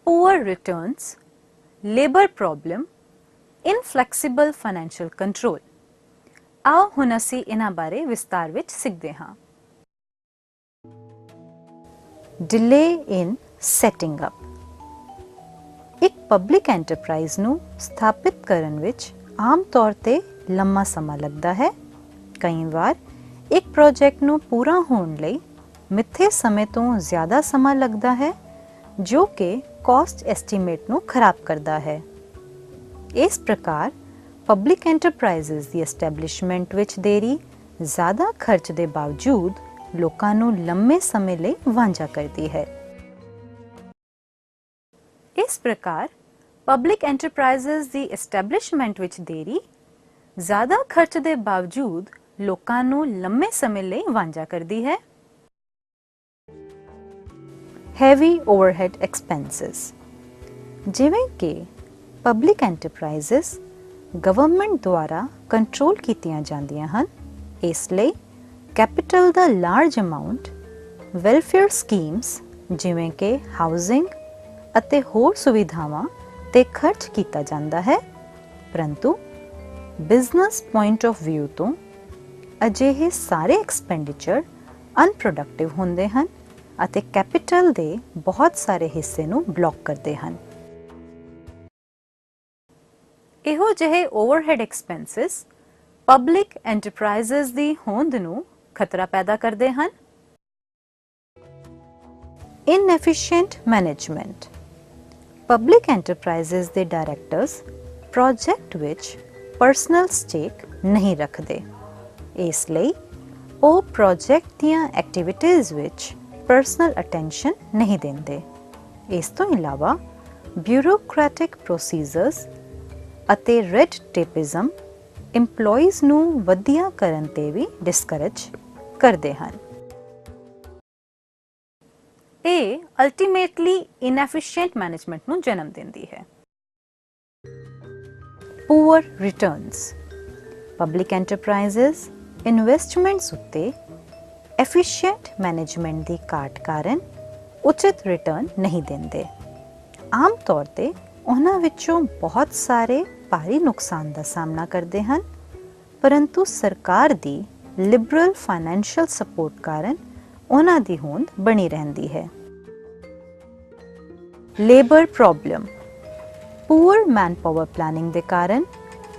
poor returns, labor problem, inflexible financial control। ਆਓ ਹੁਣ ਅਸੀਂ ਇਹਨਾਂ ਬਾਰੇ ਵਿਸਤਾਰ ਵਿੱਚ ਸਿੱਖਦੇ ਹਾਂ। Delay in setting up। ਇੱਕ ਪਬਲਿਕ ਐਂਟਰਪ੍ਰਾਈਜ਼ ਨੂੰ ਸਥਾਪਿਤ ਕਰਨ ਵਿੱਚ ਆਮ ਤੌਰ ਤੇ ਲੰਮਾ ਸਮਾਂ ਲੱਗਦਾ ਹੈ। ਕਈ ਵਾਰ ਇੱਕ ਪ੍ਰੋਜੈਕਟ ਨੂੰ ਪੂਰਾ ਹੋਣ ਲਈ ਮਿੱਥੇ ਸਮੇਂ ਤੋਂ ਜ਼ਿਆਦਾ ਸਮਾਂ ਲੱਗਦਾ ਹੈ ਜੋ ਕਿ ਕਾਸਟ ਐਸਟੀਮੇਟ ਨੂੰ ਖਰਾਬ ਕਰਦਾ ਹੈ। ਇਸ ਪ੍ਰਕਾਰ ਪਬਲਿਕ ਐਂਟਰਪ੍ਰਾਈਜ਼ਸ ਦੀ ਐਸਟੈਬਲਿਸ਼ਮੈਂਟ ਵਿੱਚ ਦੇਰੀ ਜ਼ਿਆਦਾ ਖਰਚ ਦੇ ਬਾਵਜੂਦ ਲੋਕਾਂ ਨੂੰ ਲੰਮੇ ਸਮੇਂ ਲਈ ਵਾਂਝਾ ਕਰਦੀ ਹੈ। ਇਸ ਪ੍ਰਕਾਰ ਪਬਲਿਕ ਐਂਟਰਪ੍ਰਾਈਜ਼ਸ ਦੀ ਐਸਟੈਬਲਿਸ਼ਮੈਂਟ ਵਿੱਚ ਦੇਰੀ ਜ਼ਿਆਦਾ ਖਰਚ ਦੇ ਬਾਵਜੂਦ ਲੋਕਾਂ ਨੂੰ ਲੰਮੇ ਸਮੇਂ ਲਈ ਵਾਂਝਾ ਕਰਦੀ ਹੈ। Heavy overhead expenses. ਜਿਵੇਂ ਕਿ ਪਬਲਿਕ ਐਂਟਰਪ੍ਰਾਈਜ਼ਸ ਗਵਰਨਮੈਂਟ ਦੁਆਰਾ ਕੰਟਰੋਲ ਕੀਤੀਆਂ ਜਾਂਦੀਆਂ ਹਨ, ਇਸ ਲਈ ਕੈਪੀਟਲ ਦਾ ਲਾਰਜ ਅਮਾਉਂਟ ਵੈਲਫੇਅਰ ਸਕੀਮਸ ਜਿਵੇਂ ਕਿ ਹਾਊਸਿੰਗ ਅਤੇ ਹੋਰ ਸੁਵਿਧਾਵਾਂ ਤੇ ਖਰਚ ਕੀਤਾ ਜਾਂਦਾ ਹੈ, ਪਰੰਤੂ ਬਿਜ਼ਨਸ ਪੁਆਇੰਟ ਆਫ ਵਿਊ ਤੋਂ ਅਜਿਹੇ ਸਾਰੇ ਐਕਸਪੈਂਡੀਚਰ ਅਨਪ੍ਰੋਡਕਟਿਵ ਹੁੰਦੇ ਹਨ ਅਤੇ ਕੈਪੀਟਲ ਦੇ ਬਹੁਤ ਸਾਰੇ ਹਿੱਸੇ ਨੂੰ ਬਲੌਕ ਕਰਦੇ ਹਨ। ਇਹੋ ਜਿਹੇ ਓਵਰਹੈਡ ਐਕਸਪੈਂਸਸ ਪਬਲਿਕ ਐਂਟਰਪ੍ਰਾਈਜ਼ਸ ਦੀ ਹੋਂਦ ਨੂੰ ਖਤਰਾ ਪੈਦਾ ਕਰਦੇ ਹਨ। ਇਨਐਫੀਸ਼ੀਐਂਟ ਮੈਨੇਜਮੈਂਟ। ਪਬਲਿਕ ਐਂਟਰਪ੍ਰਾਈਜ਼ਸ ਦੇ ਡਾਇਰੈਕਟਰਸ ਪ੍ਰੋਜੈਕਟ ਵਿੱਚ ਪਰਸਨਲ ਸਟੇਕ ਨਹੀਂ ਰੱਖਦੇ, ਇਸ ਲਈ ਉਹ ਪ੍ਰੋਜੈਕਟ ਦੀਆਂ ਐਕਟੀਵਿਟੀਜ਼ ਵਿੱਚ ਪਰਸਨਲ ਅਟੈਂਸ਼ਨ ਨਹੀਂ ਦਿੰਦੇ। ਇਸ ਤੋਂ ਇਲਾਵਾ ਬਿਊਰੋਕ੍ਰੈਟਿਕ ਪ੍ਰੋਸੀਜਰਸ ਅਤੇ ਰੈਡ ਟੇਪਿਜ਼ਮ EMPLOYEES ਨੂੰ ਵਧੀਆ ਕਰਨ ਤੇ ਵੀ ਡਿਸਕਰੇਜ ਕਰਦੇ ਹਨ। ਇਹ ਅਲਟੀਮੇਟਲੀ ਇਨਐਫੀਸ਼ੀਐਂਟ ਮੈਨੇਜਮੈਂਟ ਨੂੰ ਜਨਮ ਦਿੰਦੀ ਹੈ। Poor returns. Public enterprises investments ਉੱਤੇ ਐਫੀਸ਼ੀਐਂਟ ਮੈਨੇਜਮੈਂਟ ਦੀ ਘਾਟ ਕਾਰਨ ਉਚਿਤ ਰਿਟਰਨ ਨਹੀਂ ਦਿੰਦੇ। ਆਮ ਤੌਰ ਤੇ ਉਹਨਾਂ ਵਿੱਚੋਂ ਬਹੁਤ ਸਾਰੇ ਭਾਰੀ ਨੁਕਸਾਨ ਦਾ ਸਾਹਮਣਾ ਕਰਦੇ ਹਨ, ਪਰੰਤੂ ਸਰਕਾਰ ਦੀ ਲਿਬਰਲ ਫਾਈਨੈਂਸ਼ੀਅਲ ਸਪੋਰਟ ਕਾਰਨ ਉਹਨਾਂ ਦੀ ਹੋਂਦ ਬਣੀ ਰਹਿੰਦੀ ਹੈ। Labour problem. Poor manpower planning ਦੇ ਕਾਰਨ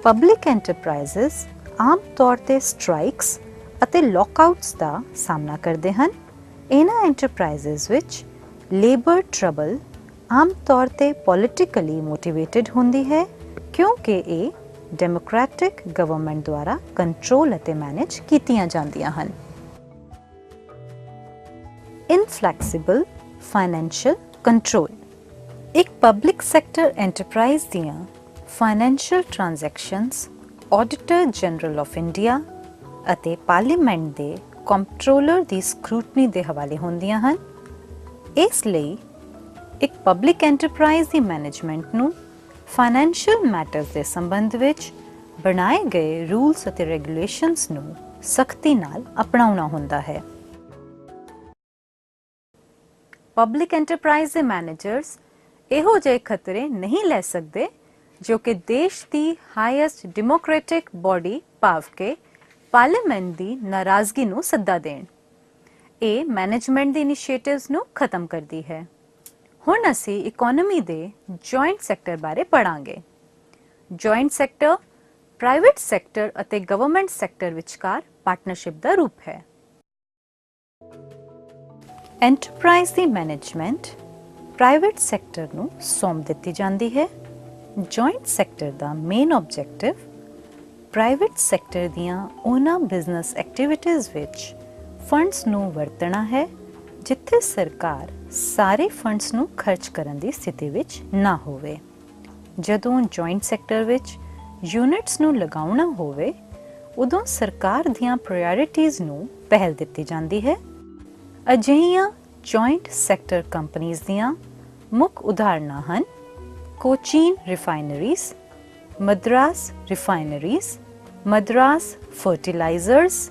ਪਬਲਿਕ ਐਂਟਰਪ੍ਰਾਈਜ਼ਸ ਆਮ ਤੌਰ ਤੇ ਸਟ੍ਰਾਈਕਸ ਅਤੇ ਲੌਕਆਊਟਸ ਦਾ ਸਾਹਮਣਾ ਕਰਦੇ ਹਨ। ਇਹਨਾਂ ਐਂਟਰਪ੍ਰਾਈਜ਼ਸ ਵਿੱਚ ਲੇਬਰ ਟਰਬਲ ਆਮ ਤੌਰ ਤੇ ਪੋਲੀਟੀਕਲੀ ਮੋਟੀਵੇਟਡ ਹੁੰਦੀ ਹੈ, ਕਿਉਂਕਿ ਇਹ ਡੈਮੋਕ੍ਰੈਟਿਕ ਗਵਰਨਮੈਂਟ ਦੁਆਰਾ ਕੰਟਰੋਲ ਅਤੇ ਮੈਨੇਜ ਕੀਤੀਆਂ ਜਾਂਦੀਆਂ ਹਨ। ਇਨਫਲੈਕਸੀਬਲ ਫਾਈਨੈਂਸ਼ੀਅਲ ਕੰਟਰੋਲ। ਇੱਕ ਪਬਲਿਕ ਸੈਕਟਰ ਐਂਟਰਪ੍ਰਾਈਜ਼ ਦੀਆਂ financial transactions auditor general of India ਅਤੇ ਪਾਰਲੀਮੈਂਟ ਦੇ ਕੰਟਰੋਲਰ ਦੀ ਸਕਰੂਟਨੀ ਦੇ ਹਵਾਲੇ ਹੁੰਦੀਆਂ ਹਨ। ਇਸ ਲਈ ਇੱਕ ਪਬਲਿਕ ਐਂਟਰਪ੍ਰਾਈਜ਼ ਦੀ ਮੈਨੇਜਮੈਂਟ ਨੂੰ ਫਾਈਨੈਂਸ਼ੀਅਲ ਮੈਟਰਸ ਦੇ ਸੰਬੰਧ ਵਿੱਚ ਬਣਾਏ ਗਏ ਰੂਲਸ ਅਤੇ ਰੈਗੂਲੇਸ਼ਨਸ ਨੂੰ ਸਖਤੀ ਨਾਲ ਅਪਣਾਉਣਾ ਹੁੰਦਾ ਹੈ। ਪਬਲਿਕ ਐਂਟਰਪ੍ਰਾਈਜ਼ ਦੇ ਮੈਨੇਜਰਸ ਇਹੋ ਜਿਹੇ ਖਤਰੇ ਨਹੀਂ ਲੈ ਸਕਦੇ ਜੋ ਕਿ ਦੇਸ਼ ਦੀ ਹਾਈਐਸਟ ਡੈਮੋਕ੍ਰੈਟਿਕ ਬਾਡੀ ਭਾਵ ਕਿ ਪਾਰਲੀਮੈਂਟ ਦੀ ਨਾਰਾਜ਼ਗੀ ਨੂੰ ਸੱਦਾ ਦੇਣ। ਇਹ ਮੈਨੇਜਮੈਂਟ ਦੇ ਇਨੀਸ਼ੀਏਟਿਵਸ ਨੂੰ ਖਤਮ ਕਰਦੀ ਹੈ। ਹੁਣ ਅਸੀਂ ਇਕੋਨਮੀ ਦੇ ਜੁਆਇੰਟ ਸੈਕਟਰ ਬਾਰੇ ਪੜਾਂਗੇ। ਜੁਆਇੰਟ ਸੈਕਟਰ ਪ੍ਰਾਈਵੇਟ ਸੈਕਟਰ ਅਤੇ ਗਵਰਨਮੈਂਟ ਸੈਕਟਰ ਵਿਚਕਾਰ ਪਾਰਟਨਰਸ਼ਿਪ ਦਾ ਰੂਪ ਹੈ। ਐਂਟਰਪ੍ਰਾਈਜ਼ ਦੀ ਮੈਨੇਜਮੈਂਟ ਪ੍ਰਾਈਵੇਟ ਸੈਕਟਰ ਨੂੰ ਸੌਂਪ ਦਿੱਤੀ ਜਾਂਦੀ ਹੈ। ਜੁਆਇੰਟ ਸੈਕਟਰ ਦਾ ਮੇਨ ਆਬਜੈਕਟਿਵ ਪ੍ਰਾਈਵੇਟ ਸੈਕਟਰ ਦੀਆਂ ਉਹਨਾਂ ਬਿਜ਼ਨਸ ਐਕਟੀਵਿਟੀਜ਼ ਵਿੱਚ ਫੰਡਸ ਨੂੰ ਵਰਤਣਾ ਹੈ ਜਿੱਥੇ ਸਰਕਾਰ ਸਾਰੇ ਫੰਡਸ ਨੂੰ ਖਰਚ ਕਰਨ ਦੀ ਸਥਿਤੀ ਵਿੱਚ ਨਾ ਹੋਵੇ। ਜਦੋਂ ਜੁਆਇੰਟ ਸੈਕਟਰ ਵਿੱਚ ਯੂਨਿਟਸ ਨੂੰ ਲਗਾਉਣਾ ਹੋਵੇ, ਉਦੋਂ ਸਰਕਾਰ ਦੀਆਂ ਪ੍ਰਾਇਓਰਿਟੀਜ਼ ਨੂੰ ਪਹਿਲ ਦਿੱਤੀ ਜਾਂਦੀ ਹੈ। ਅਜਿਹੀਆਂ ਜੁਆਇੰਟ ਸੈਕਟਰ ਕੰਪਨੀਜ਼ ਦੀਆਂ ਮੁੱਖ ਉਦਾਹਰਨਾਂ ਹਨ Cochin refineries, Madras refineries, Madras fertilizers,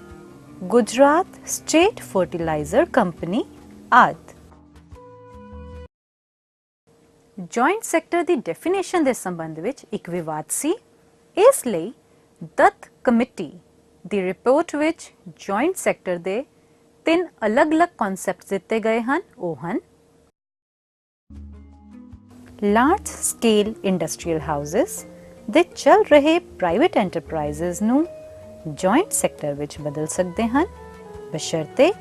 Gujarat state fertilizer company ਆਦਿ। ਜੁਆਇੰਟ ਸੈਕਟਰ ਦੀ ਡੈਫੀਨੇਸ਼ਨ ਦੇ ਸੰਬੰਧ ਵਿੱਚ ਇੱਕ ਵਿਵਾਦ ਸੀ। ਇਸ ਲਈ ਦੱਤ ਕਮੇਟੀ ਦੀ ਰਿਪੋਰਟ ਵਿੱਚ ਜੁਆਇੰਟ ਸੈਕਟਰ ਦੇ 3 ਅਲੱਗ-ਅਲੱਗ ਕਨਸੈਪਟਸ ਦਿੱਤੇ ਗਏ ਹਨ। ਉਹ ਹਨ ਲਾਰਜ ਸਕੇਲ ਇੰਡਸਟਰੀਅਲ ਹਾਊਸਸ ਦੇ ਚੱਲ ਰਹੇ ਪ੍ਰਾਈਵੇਟ ਐਂਟਰਪ੍ਰਾਈਜ਼ਸ ਨੂੰ ਜੁਆਇੰਟ ਸੈਕਟਰ ਵਿੱਚ ਬਦਲ ਸਕਦੇ ਹਨ, ਬਸ਼ਰਤੇ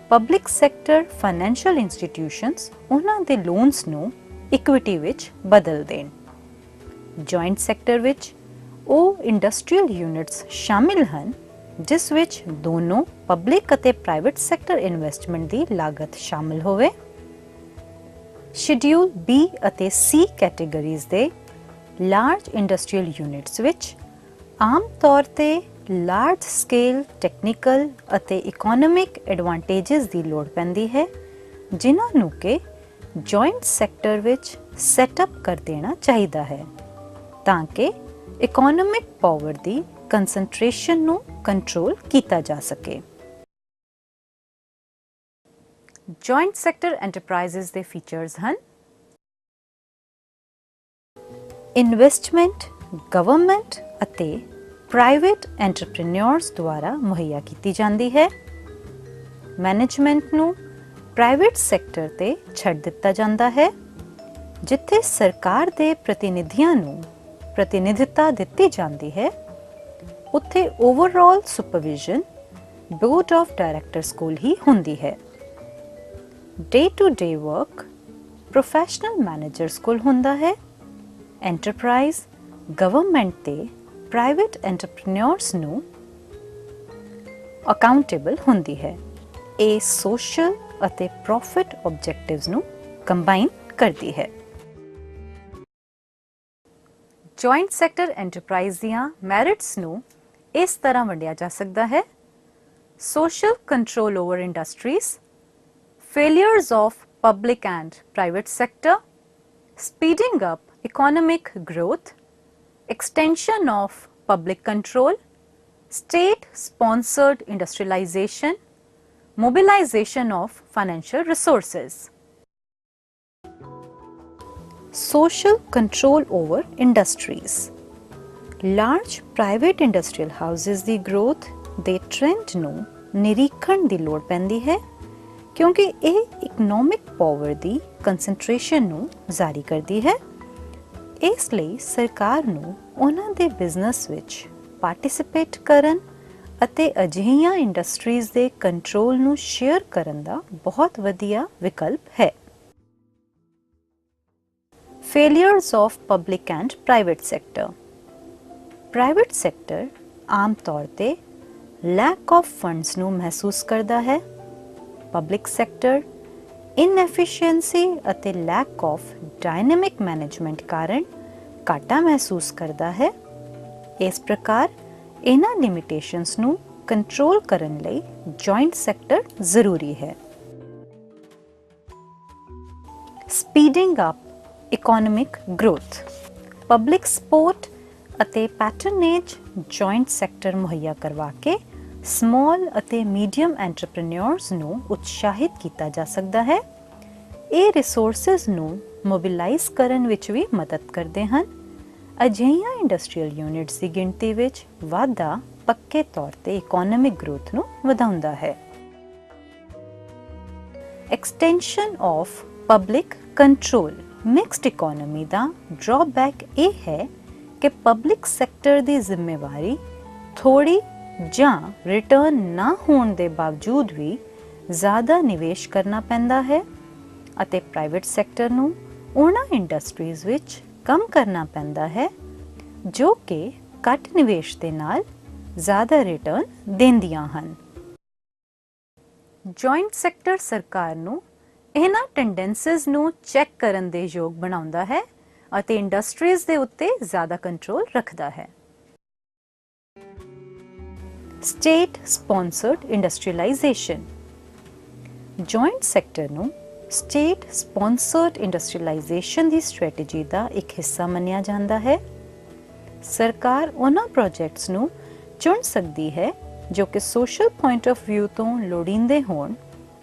ਪਬਲਿਕ ਸੈਕਟਰ ਫਾਈਨੈਂਸ਼ੀਅਲ ਇੰਸਟੀਟਿਊਸ਼ਨਸ ਉਹਨਾਂ ਦੇ ਲੋਨਸ ਨੂੰ ਇਕੁਇਟੀ ਵਿੱਚ ਬਦਲ ਦੇਣ। ਜੁਆਇੰਟ ਸੈਕਟਰ ਵਿੱਚ ਉਹ ਇੰਡਸਟਰੀਅਲ ਯੂਨਿਟਸ ਸ਼ਾਮਿਲ ਹਨ ਜਿਸ ਵਿੱਚ ਦੋਨੋਂ ਪਬਲਿਕ ਅਤੇ ਪ੍ਰਾਈਵੇਟ ਸੈਕਟਰ ਇਨਵੈਸਟਮੈਂਟ ਦੀ ਲਾਗਤ ਸ਼ਾਮਿਲ ਹੋਵੇ। ਸ਼ਡਿਊਲ B ਅਤੇ C ਕੈਟੇਗਰੀਜ਼ ਦੇ ਲਾਰਜ ਇੰਡਸਟਰੀਅਲ ਯੂਨਿਟਸ ਵਿੱਚ ਆਮ ਤੌਰ ਤੇ ਲਾਰਜ ਸਕੇਲ ਟੈਕਨੀਕਲ ਅਤੇ ਇਕੋਨੋਮਿਕ ਐਡਵਾਂਟੇਜਸ ਦੀ ਲੋੜ ਪੈਂਦੀ ਹੈ, ਜਿਨ੍ਹਾਂ ਨੂੰ ਕਿ ਜੁਆਇੰਟ ਸੈਕਟਰ ਵਿੱਚ ਸੈਟਅਪ ਕਰ ਦੇਣਾ ਚਾਹੀਦਾ ਹੈ ਤਾਂ ਕਿ ਇਕੋਨੋਮਿਕ ਪਾਵਰ ਦੀ ਕੰਸੈਂਟ੍ਰੇਸ਼ਨ ਨੂੰ ਕੰਟਰੋਲ ਕੀਤਾ ਜਾ ਸਕੇ। ਜੁਆਇੰਟ ਸੈਕਟਰ ਐਂਟਰਪ੍ਰਾਈਜ਼ਸ ਦੇ ਫੀਚਰਸ ਹਨ ਇਨਵੈਸਟਮੈਂਟ ਗਵਰਨਮੈਂਟ ਅਤੇ ਪ੍ਰਾਈਵੇਟ ਐਂਟਰਪ੍ਰੀਨਿਓਰਸ ਦੁਆਰਾ ਮੁਹੱਈਆ ਕੀਤੀ ਜਾਂਦੀ ਹੈ। ਮੈਨੇਜਮੈਂਟ ਨੂੰ ਪ੍ਰਾਈਵੇਟ ਸੈਕਟਰ ਤੇ ਛੱਡ ਦਿੱਤਾ ਜਾਂਦਾ ਹੈ, ਜਿੱਥੇ ਸਰਕਾਰ ਦੇ ਪ੍ਰਤੀਨਿਧੀਆਂ ਨੂੰ ਪ੍ਰਤੀਨਿਧਤਾ ਦਿੱਤੀ ਜਾਂਦੀ ਹੈ। ਉੱਥੇ overall supervision board of directors ਕੋਲ ਹੀ ਹੁੰਦੀ ਹੈ। Day to day work professional managers ਕੋਲ ਹੁੰਦਾ ਹੈ। ਐਂਟਰਪ੍ਰਾਈਜ਼ ਗਵਰਨਮੈਂਟ ਤੇ ਪ੍ਰਾਈਵੇਟ ਐਂਟਰਪ੍ਰੀਨਿਓਰਸ ਨੂੰ ਅਕਾਊਂਟੇਬਲ ਹੁੰਦੀ ਹੈ। ਇਹ ਸੋਸ਼ਲ ਅਤੇ ਪ੍ਰੋਫਿਟ ਆਬਜੈਕਟਿਵਸ ਨੂੰ ਕੰਬਾਈਨ ਕਰਦੀ ਹੈ। ਜੁਆਇੰਟ ਸੈਕਟਰ ਐਂਟਰਪ੍ਰਾਈਜ਼ ਦੀਆਂ ਮੈਰਿਟਸ ਨੂੰ ਇਸ ਤਰ੍ਹਾਂ ਵੰਡਿਆ ਜਾ ਸਕਦਾ ਹੈ social control over industries, failures of public and private sector, speeding up economic growth, extension of public control, state sponsored industrialization, mobilization of financial resources. Social control over industries. Large private industrial houses the growth ਦੇ trend ਨੂੰ ਨਿਰੀਖਣ ਦੀ ਲੋੜ ਪੈਂਦੀ ਹੈ ਕਿਉਂਕਿ ਇਹ economic power ਦੀ ਕੰਸੈਂਟ੍ਰੇਸ਼ਨ ਨੂੰ ਜਾਰੀ ਕਰਦੀ ਹੈ। ਇਸ ਲਈ ਸਰਕਾਰ ਨੂੰ ਉਹਨਾਂ ਦੇ ਬਿਜ਼ਨਸ ਵਿੱਚ ਪਾਰਟਿਸਿਪੇਟ ਕਰਨ ਅਤੇ ਅਜਿਹੀਆਂ ਇੰਡਸਟਰੀਜ਼ ਦੇ ਕੰਟਰੋਲ ਨੂੰ ਸ਼ੇਅਰ ਕਰਨ ਦਾ ਬਹੁਤ ਵਧੀਆ ਵਿਕਲਪ ਹੈ। Failures of public and private sector. Private sector ਆਮ ਤੌਰ ਤੇ lack of funds ਨੂੰ ਮਹਿਸੂਸ ਕਰਦਾ ਹੈ। Public sector inefficiency ਅਤੇ lack of dynamic management ਕਾਰਨ ਘਾਟਾ ਮਹਿਸੂਸ ਕਰਦਾ ਹੈ। ਇਸ ਪ੍ਰਕਾਰ ਇਹਨਾਂ ਲਿਮਿਟੇਸ਼ਨਸ ਨੂੰ ਕੰਟਰੋਲ ਕਰਨ ਲਈ ਜੁਆਇੰਟ ਸੈਕਟਰ ਜ਼ਰੂਰੀ ਹੈ। Speeding up economic growth. Public support ਅਤੇ ਪੈਟਰਨੇਜ ਜੁਆਇੰਟ ਸੈਕਟਰ ਮੁਹੱਈਆ ਕਰਵਾ ਕੇ ਸਮਾਲ ਅਤੇ ਮੀਡੀਅਮ ਐਂਟਰਪ੍ਰੀਨਿਓਰਸ ਨੂੰ ਉਤਸ਼ਾਹਿਤ ਕੀਤਾ ਜਾ ਸਕਦਾ ਹੈ। ਇਹ ਰਿਸੋਰਸਿਸ ਨੂੰ ਮੋਬਿਲਾਈਜ਼ ਕਰਨ ਵਿੱਚ ਵੀ ਮਦਦ ਕਰਦੇ ਹਨ। ਅਜਿਹੀਆਂ ਇੰਡਸਟਰੀਅਲ ਯੂਨਿਟਸ ਦੀ ਗਿਣਤੀ ਵਿੱਚ ਵਾਧਾ ਪੱਕੇ ਤੌਰ ਤੇ ਇਕੋਨੋਮਿਕ ਗਰੋਥ ਨੂੰ ਵਧਾਉਂਦਾ ਹੈ। Extension of public control. Mixed economy the drawback ਇਹ ਹੈ ਕਿ ਪਬਲਿਕ ਸੈਕਟਰ ਦੀ ਜ਼ਿੰਮੇਵਾਰੀ ਥੋੜੀ ਜਾਂ ਰਿਟਰਨ ਨਾ ਹੋਣ ਦੇ ਬਾਵਜੂਦ ਵੀ ਜ਼ਿਆਦਾ ਨਿਵੇਸ਼ ਕਰਨਾ ਪੈਂਦਾ ਹੈ ਅਤੇ ਪ੍ਰਾਈਵੇਟ ਸੈਕਟਰ ਨੂੰ ਉਹਨਾਂ ਇੰਡਸਟਰੀਜ਼ ਵਿੱਚ ਕੰਮ ਕਰਨਾ ਪੈਂਦਾ ਹੈ ਜੋ ਕਿ ਘੱਟ ਨਿਵੇਸ਼ ਦੇ ਨਾਲ ਜ਼ਿਆਦਾ ਰਿਟਰਨ ਦਿੰਦੀਆਂ ਹਨ। ਜੁਆਇੰਟ ਸੈਕਟਰ ਸਰਕਾਰ ਨੂੰ ਇਹਨਾਂ ਟੈਂਡੈਂਸੀਜ਼ ਨੂੰ ਚੈੱਕ ਕਰਨ ਦੇ ਯੋਗ ਬਣਾਉਂਦਾ ਹੈ ਅਤੇ ਇੰਡਸਟਰੀਜ਼ ਦੇ ਉੱਤੇ ਜ਼ਿਆਦਾ ਕੰਟਰੋਲ ਰੱਖਦਾ ਹੈ। State sponsored industrialisation. Joint sector ਨੂੰ ਸਟੇਟ ਸਪਾਂਸਰਡ ਇੰਡਸਟਰੀਅਲਾਈਜੇਸ਼ਨ ਦੀ ਸਟ੍ਰੈਟੇਜੀ ਦਾ ਇੱਕ ਹਿੱਸਾ ਮੰਨਿਆ ਜਾਂਦਾ ਹੈ। ਸਰਕਾਰ ਉਹਨਾਂ ਪ੍ਰੋਜੈਕਟਸ ਨੂੰ ਚੁਣ ਸਕਦੀ ਹੈ ਜੋ ਕਿ ਸੋਸ਼ਲ ਪੁਆਇੰਟ ਆਫ ਵਿਊ ਤੋਂ ਲੋੜੀਂਦੇ ਹੋਣ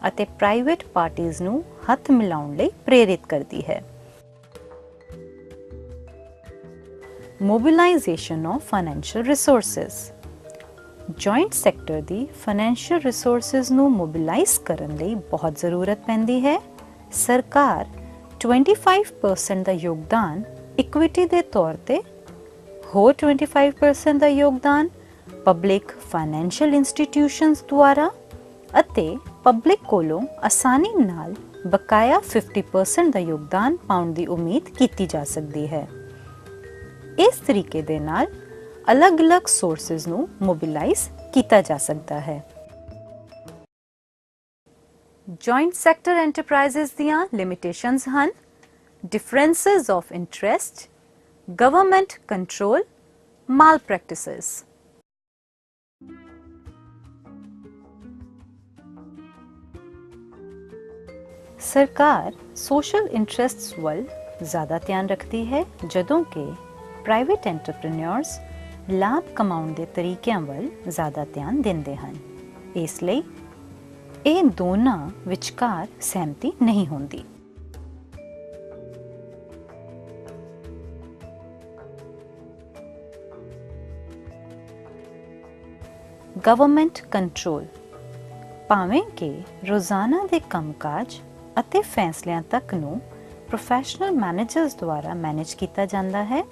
ਅਤੇ ਪ੍ਰਾਈਵੇਟ ਪਾਰਟੀਜ਼ ਨੂੰ ਹੱਥ ਮਿਲਾਉਣ ਲਈ ਪ੍ਰੇਰਿਤ ਕਰਦੀ ਹੈ। Mobilisation of financial resources. Joint sector the financial resources ਨੂੰ ਮੋਬਿਲਾਈਜ਼ ਕਰਨ ਲਈ ਬਹੁਤ ਜ਼ਰੂਰਤ ਪੈਂਦੀ ਹੈ। ਸਰਕਾਰ 25% ਦਾ ਯੋਗਦਾਨ ਇਕੁਇਟੀ ਦੇ ਤੌਰ ਤੇ, ਹੋਰ 25% ਦਾ ਯੋਗਦਾਨ ਪਬਲਿਕ ਫਾਈਨੈਂਸ਼ੀਅਲ ਇੰਸਟੀਟਿਊਸ਼ਨਸ ਦੁਆਰਾ ਅਤੇ ਪਬਲਿਕ ਕੋਲੋਂ ਆਸਾਨੀ ਨਾਲ ਬਕਾਇਆ 50% ਦਾ ਯੋਗਦਾਨ ਪਾਉਣ ਦੀ ਉਮੀਦ ਕੀਤੀ ਜਾ ਸਕਦੀ ਹੈ। ਇਸ ਤਰੀਕੇ ਦੇ ਨਾਲ ਅਲੱਗ-ਅਲੱਗ ਸੋਰਸਿਸ ਨੂੰ ਮੋਬਿਲਾਈਜ਼ ਕੀਤਾ ਜਾ ਸਕਦਾ ਹੈ। ਜੁਆਇੰਟ ਸੈਕਟਰ ਐਂਟਰਪ੍ਰਾਈਜ਼ਸ ਦੀਆਂ ਲਿਮਿਟੇਸ਼ਨਸ ਹਨ: differences of interest, government control, mall practices. ਸਰਕਾਰ ਸੋਸ਼ਲ ਇੰਟਰਸਟਸ ਵੱਲ ਜ਼ਿਆਦਾ ਧਿਆਨ ਰੱਖਦੀ ਹੈ ਜਦੋਂ ਕਿ ਪ੍ਰਾਈਵੇਟ ਐਂਟਰਪ੍ਰੀਨਿਓਰਸ ਲਾਭ ਕਮਾਉਣ ਦੇ ਤਰੀਕਿਆਂ ਵੱਲ ਜ਼ਿਆਦਾ ਧਿਆਨ ਦਿੰਦੇ ਹਨ। ਇਸ ਲਈ ਇਹ ਦੋਨਾਂ ਵਿਚਕਾਰ ਸਹਿਮਤੀ ਨਹੀਂ ਹੁੰਦੀ। Government control. ਭਾਵੇਂ ਕਿ ਰੋਜ਼ਾਨਾ ਦੇ ਕੰਮਕਾਜ ਅਤੇ ਫੈਸਲਿਆਂ ਤੱਕ ਨੂੰ ਪ੍ਰੋਫੈਸ਼ਨਲ ਮੈਨੇਜਰਸ ਦੁਆਰਾ ਮੈਨੇਜ ਕੀਤਾ ਜਾਂਦਾ ਹੈ,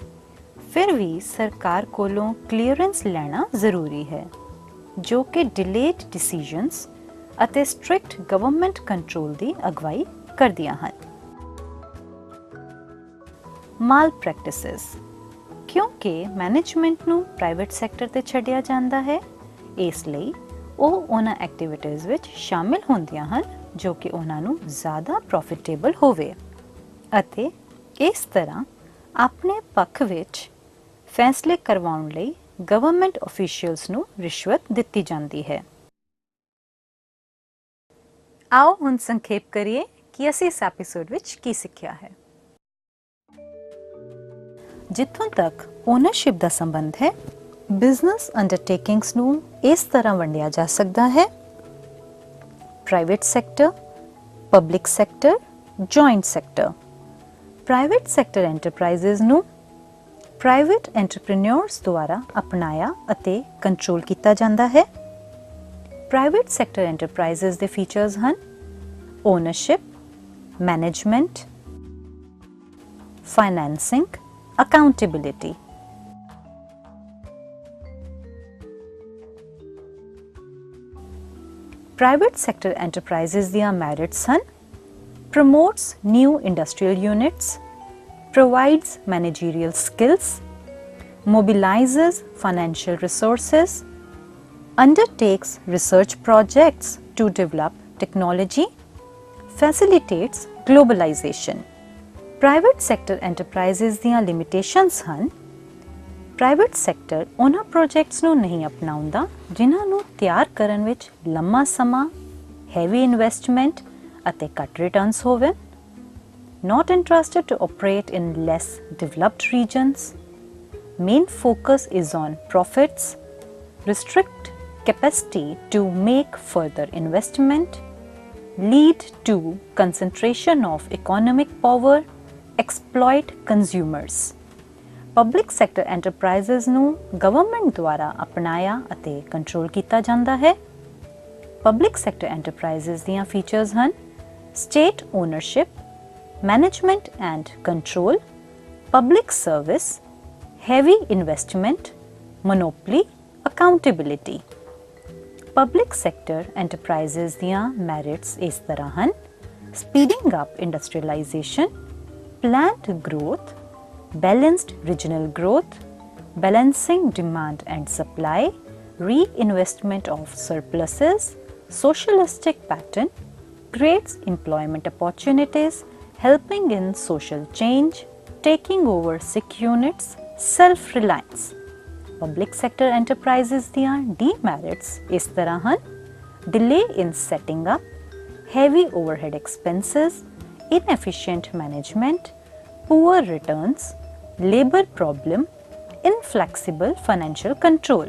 ਫਿਰ ਵੀ ਸਰਕਾਰ ਕੋਲੋਂ ਕਲੀਅਰੈਂਸ ਲੈਣਾ ਜ਼ਰੂਰੀ ਹੈ ਜੋ ਕਿ ਡਿਲੇਡ ਡਿਸੀਜਨਸ ਅਤੇ ਸਟ੍ਰਿਕਟ ਗਵਰਨਮੈਂਟ ਕੰਟਰੋਲ ਦੀ ਅਗਵਾਈ ਕਰਦੀਆਂ ਹਨ। ਮਾਲ ਪ੍ਰੈਕਟਿਸਿਸ। ਕਿਉਂਕਿ ਮੈਨੇਜਮੈਂਟ ਨੂੰ ਪ੍ਰਾਈਵੇਟ ਸੈਕਟਰ ਤੇ ਛੱਡਿਆ ਜਾਂਦਾ ਹੈ, ਇਸ ਲਈ ਉਹ ਉਹਨਾਂ ਐਕਟੀਵਿਟੀਜ਼ ਵਿੱਚ ਸ਼ਾਮਿਲ ਹੁੰਦੀਆਂ ਹਨ ਜੋ ਕਿ ਉਹਨਾਂ ਨੂੰ ਜ਼ਿਆਦਾ ਪ੍ਰੋਫਿਟੇਬਲ ਹੋਵੇ ਅਤੇ ਇਸ ਤਰ੍ਹਾਂ ਆਪਣੇ ਪੱਖ ਵਿੱਚ ਫੈਸਲੇ ਕਰਵਾਉਣ ਲਈ ਗਵਰਨਮੈਂਟ ਅਫੀਸ਼ੀਅਲਸ ਨੂੰ ਰਿਸ਼ਵਤ ਦਿੱਤੀ ਜਾਂਦੀ ਹੈ। ਆਓ ਹੁਣ ਸੰਖੇਪ ਕਰੀਏ ਕਿ ਅਸੀਂ ਇਸ ਐਪੀਸੋਡ ਵਿੱਚ ਕੀ ਸਿੱਖਿਆ ਹੈ। ਜਿੱਥੋਂ ਤੱਕ ਓਨਰਸ਼ਿਪ ਦਾ ਸੰਬੰਧ ਹੈ, ਬਿਜ਼ਨਸ ਅੰਡਰਟੇਕਿੰਗਸ ਨੂੰ ਇਸ ਤਰ੍ਹਾਂ ਵੰਡਿਆ ਜਾ ਸਕਦਾ ਹੈ: private sector, public sector, joint sector. Private sector enterprises ਨੂੰ ਪ੍ਰਾਈਵੇਟ ਐਂਟਰਪ੍ਰੀਨਿਓਰਸ ਦੁਆਰਾ ਅਪਣਾਇਆ ਅਤੇ ਕੰਟਰੋਲ ਕੀਤਾ ਜਾਂਦਾ ਹੈ। ਪ੍ਰਾਈਵੇਟ ਸੈਕਟਰ ਐਂਟਰਪ੍ਰਾਈਜ਼ਸ ਦੇ ਫੀਚਰਸ ਹਨ ownership, management, financing, accountability. Private sector enterprises ਦੀਆਂ merits ਹਨ promotes new industrial units, provides managerial skills, mobilizes financial resources, undertakes research projects to develop technology, facilitates globalization. Private sector enterprises ਦੀਆਂ limitations ਹਨ private sector ਉਹਨਾਂ projects ਨੂੰ ਨਹੀਂ ਅਪਣਾਉਂਦਾ ਜਿਨ੍ਹਾਂ ਨੂੰ ਤਿਆਰ ਕਰਨ ਵਿੱਚ ਲੰਮਾ ਸਮਾਂ, ਹੈਵੀ ਇਨਵੈਸਟਮੈਂਟ ਅਤੇ ਘੱਟ ਰਿਟਰਨਸ ਹੋਵੇ। Not interested to operate in less developed regions. Main focus is on profits. Restrict capacity to make further investment. Lead to concentration of economic power. Exploit consumers. Public sector enterprises ਨੂੰ government ਦੁਆਰਾ ਅਪਣਾਇਆ ਅਤੇ control ਕੀਤਾ ਜਾਂਦਾ ਹੈ। Public sector enterprises ਦੀਆਂ features ਹਨ state ownership, management and control, public service, heavy investment, monopoly, accountability. Public sector enterprises ਦੀਆਂ ਮੈਰਿਟਸ ਇਸ ਤਰ੍ਹਾਂ ਹਨ speeding up industrialisation, planned growth, balanced regional growth, balancing demand and supply, reinvestment of surpluses, socialistic pattern, creates employment opportunities, helping in social change, taking over sick units, self-reliance. Public sector enterprises ਦੀਆਂ demerits ਇਸ ਤਰ੍ਹਾਂ ਹਨ delay in setting up, heavy overhead expenses, inefficient management, poor returns, labor problem, inflexible financial control.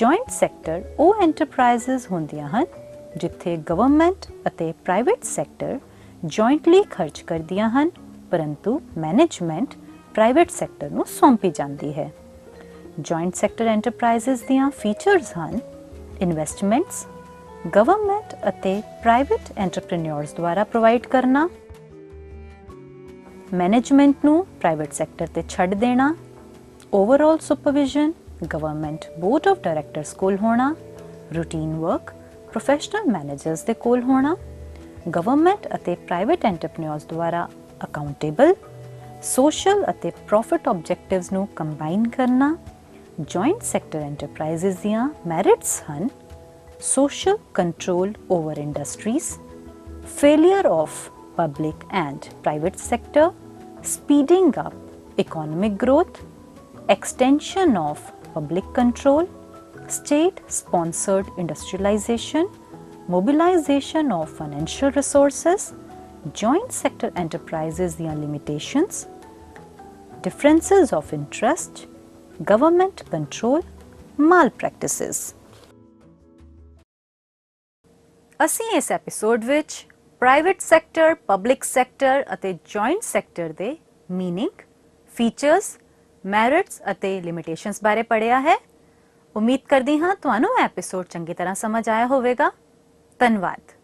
Joint sector ਉਹ enterprises ਹੁੰਦੀਆਂ ਹਨ ਜਿੱਥੇ government ਅਤੇ private sector jointly ਖਰਚ ਕਰਦੀਆਂ ਹਨ ਪਰੰਤੂ ਮੈਨੇਜਮੈਂਟ ਪ੍ਰਾਈਵੇਟ ਸੈਕਟਰ ਨੂੰ ਸੌਂਪੀ ਜਾਂਦੀ ਹੈ। ਜੁਆਇੰਟ ਸੈਕਟਰ ਐਂਟਰਪ੍ਰਾਈਜ਼ਸ ਦੀਆਂ ਫੀਚਰਸ ਹਨ ਇਨਵੈਸਟਮੈਂਟਸ ਗਵਰਨਮੈਂਟ ਅਤੇ ਪ੍ਰਾਈਵੇਟ ਐਂਟਰਪ੍ਰੀਨਿਓਰਸ ਦੁਆਰਾ ਪ੍ਰੋਵਾਈਡ ਕਰਨਾ, ਮੈਨੇਜਮੈਂਟ ਨੂੰ ਪ੍ਰਾਈਵੇਟ ਸੈਕਟਰ ਤੇ ਛੱਡ ਦੇਣਾ, overall supervision government board of directors ਕੋਲ ਹੋਣਾ, ਰੂਟੀਨ ਵਰਕ ਪ੍ਰੋਫੈਸ਼ਨਲ ਮੈਨੇਜਰਸ ਦੇ ਕੋਲ ਹੋਣਾ, ਗਵਰਨਮੈਂਟ ਅਤੇ ਪ੍ਰਾਈਵੇਟ ਐਂਟਰਪ੍ਰੀਨਿਓਰਸ ਦੁਆਰਾ ਅਕਾਊਂਟੇਬਲ, ਸੋਸ਼ਲ ਅਤੇ ਪ੍ਰੋਫਿਟ ਆਬਜੈਕਟਿਵਸ ਨੂੰ ਕੰਬਾਈਨ ਕਰਨਾ। ਜੁਆਇੰਟ ਸੈਕਟਰ ਐਂਟਰਪ੍ਰਾਈਜ਼ਸ ਦੀਆਂ ਮੈਰਿਟਸ ਹਨ social control over industries, failure of public and private sector, speeding up economic growth, extension of public control, state-sponsored industrialization, mobilization of financial resources. Joint sector enterprises ਦੀਆਂ limitations, differences of interest, government control, malpractices. ਅਸੀਂ ਇਸ episode ਵਿੱਚ private sector, public sector ਅਤੇ joint sector ਦੇ meaning, features, merits ਅਤੇ limitations ਬਾਰੇ ਪੜ੍ਹਿਆ ਹੈ। ਉਮੀਦ ਕਰਦੀ ਹਾਂ ਤੁਹਾਨੂੰ ਇਹ ਐਪੀਸੋਡ ਚੰਗੀ ਤਰ੍ਹਾਂ ਸਮਝ ਆਇਆ ਹੋਵੇਗਾ। ਧੰਨਵਾਦ।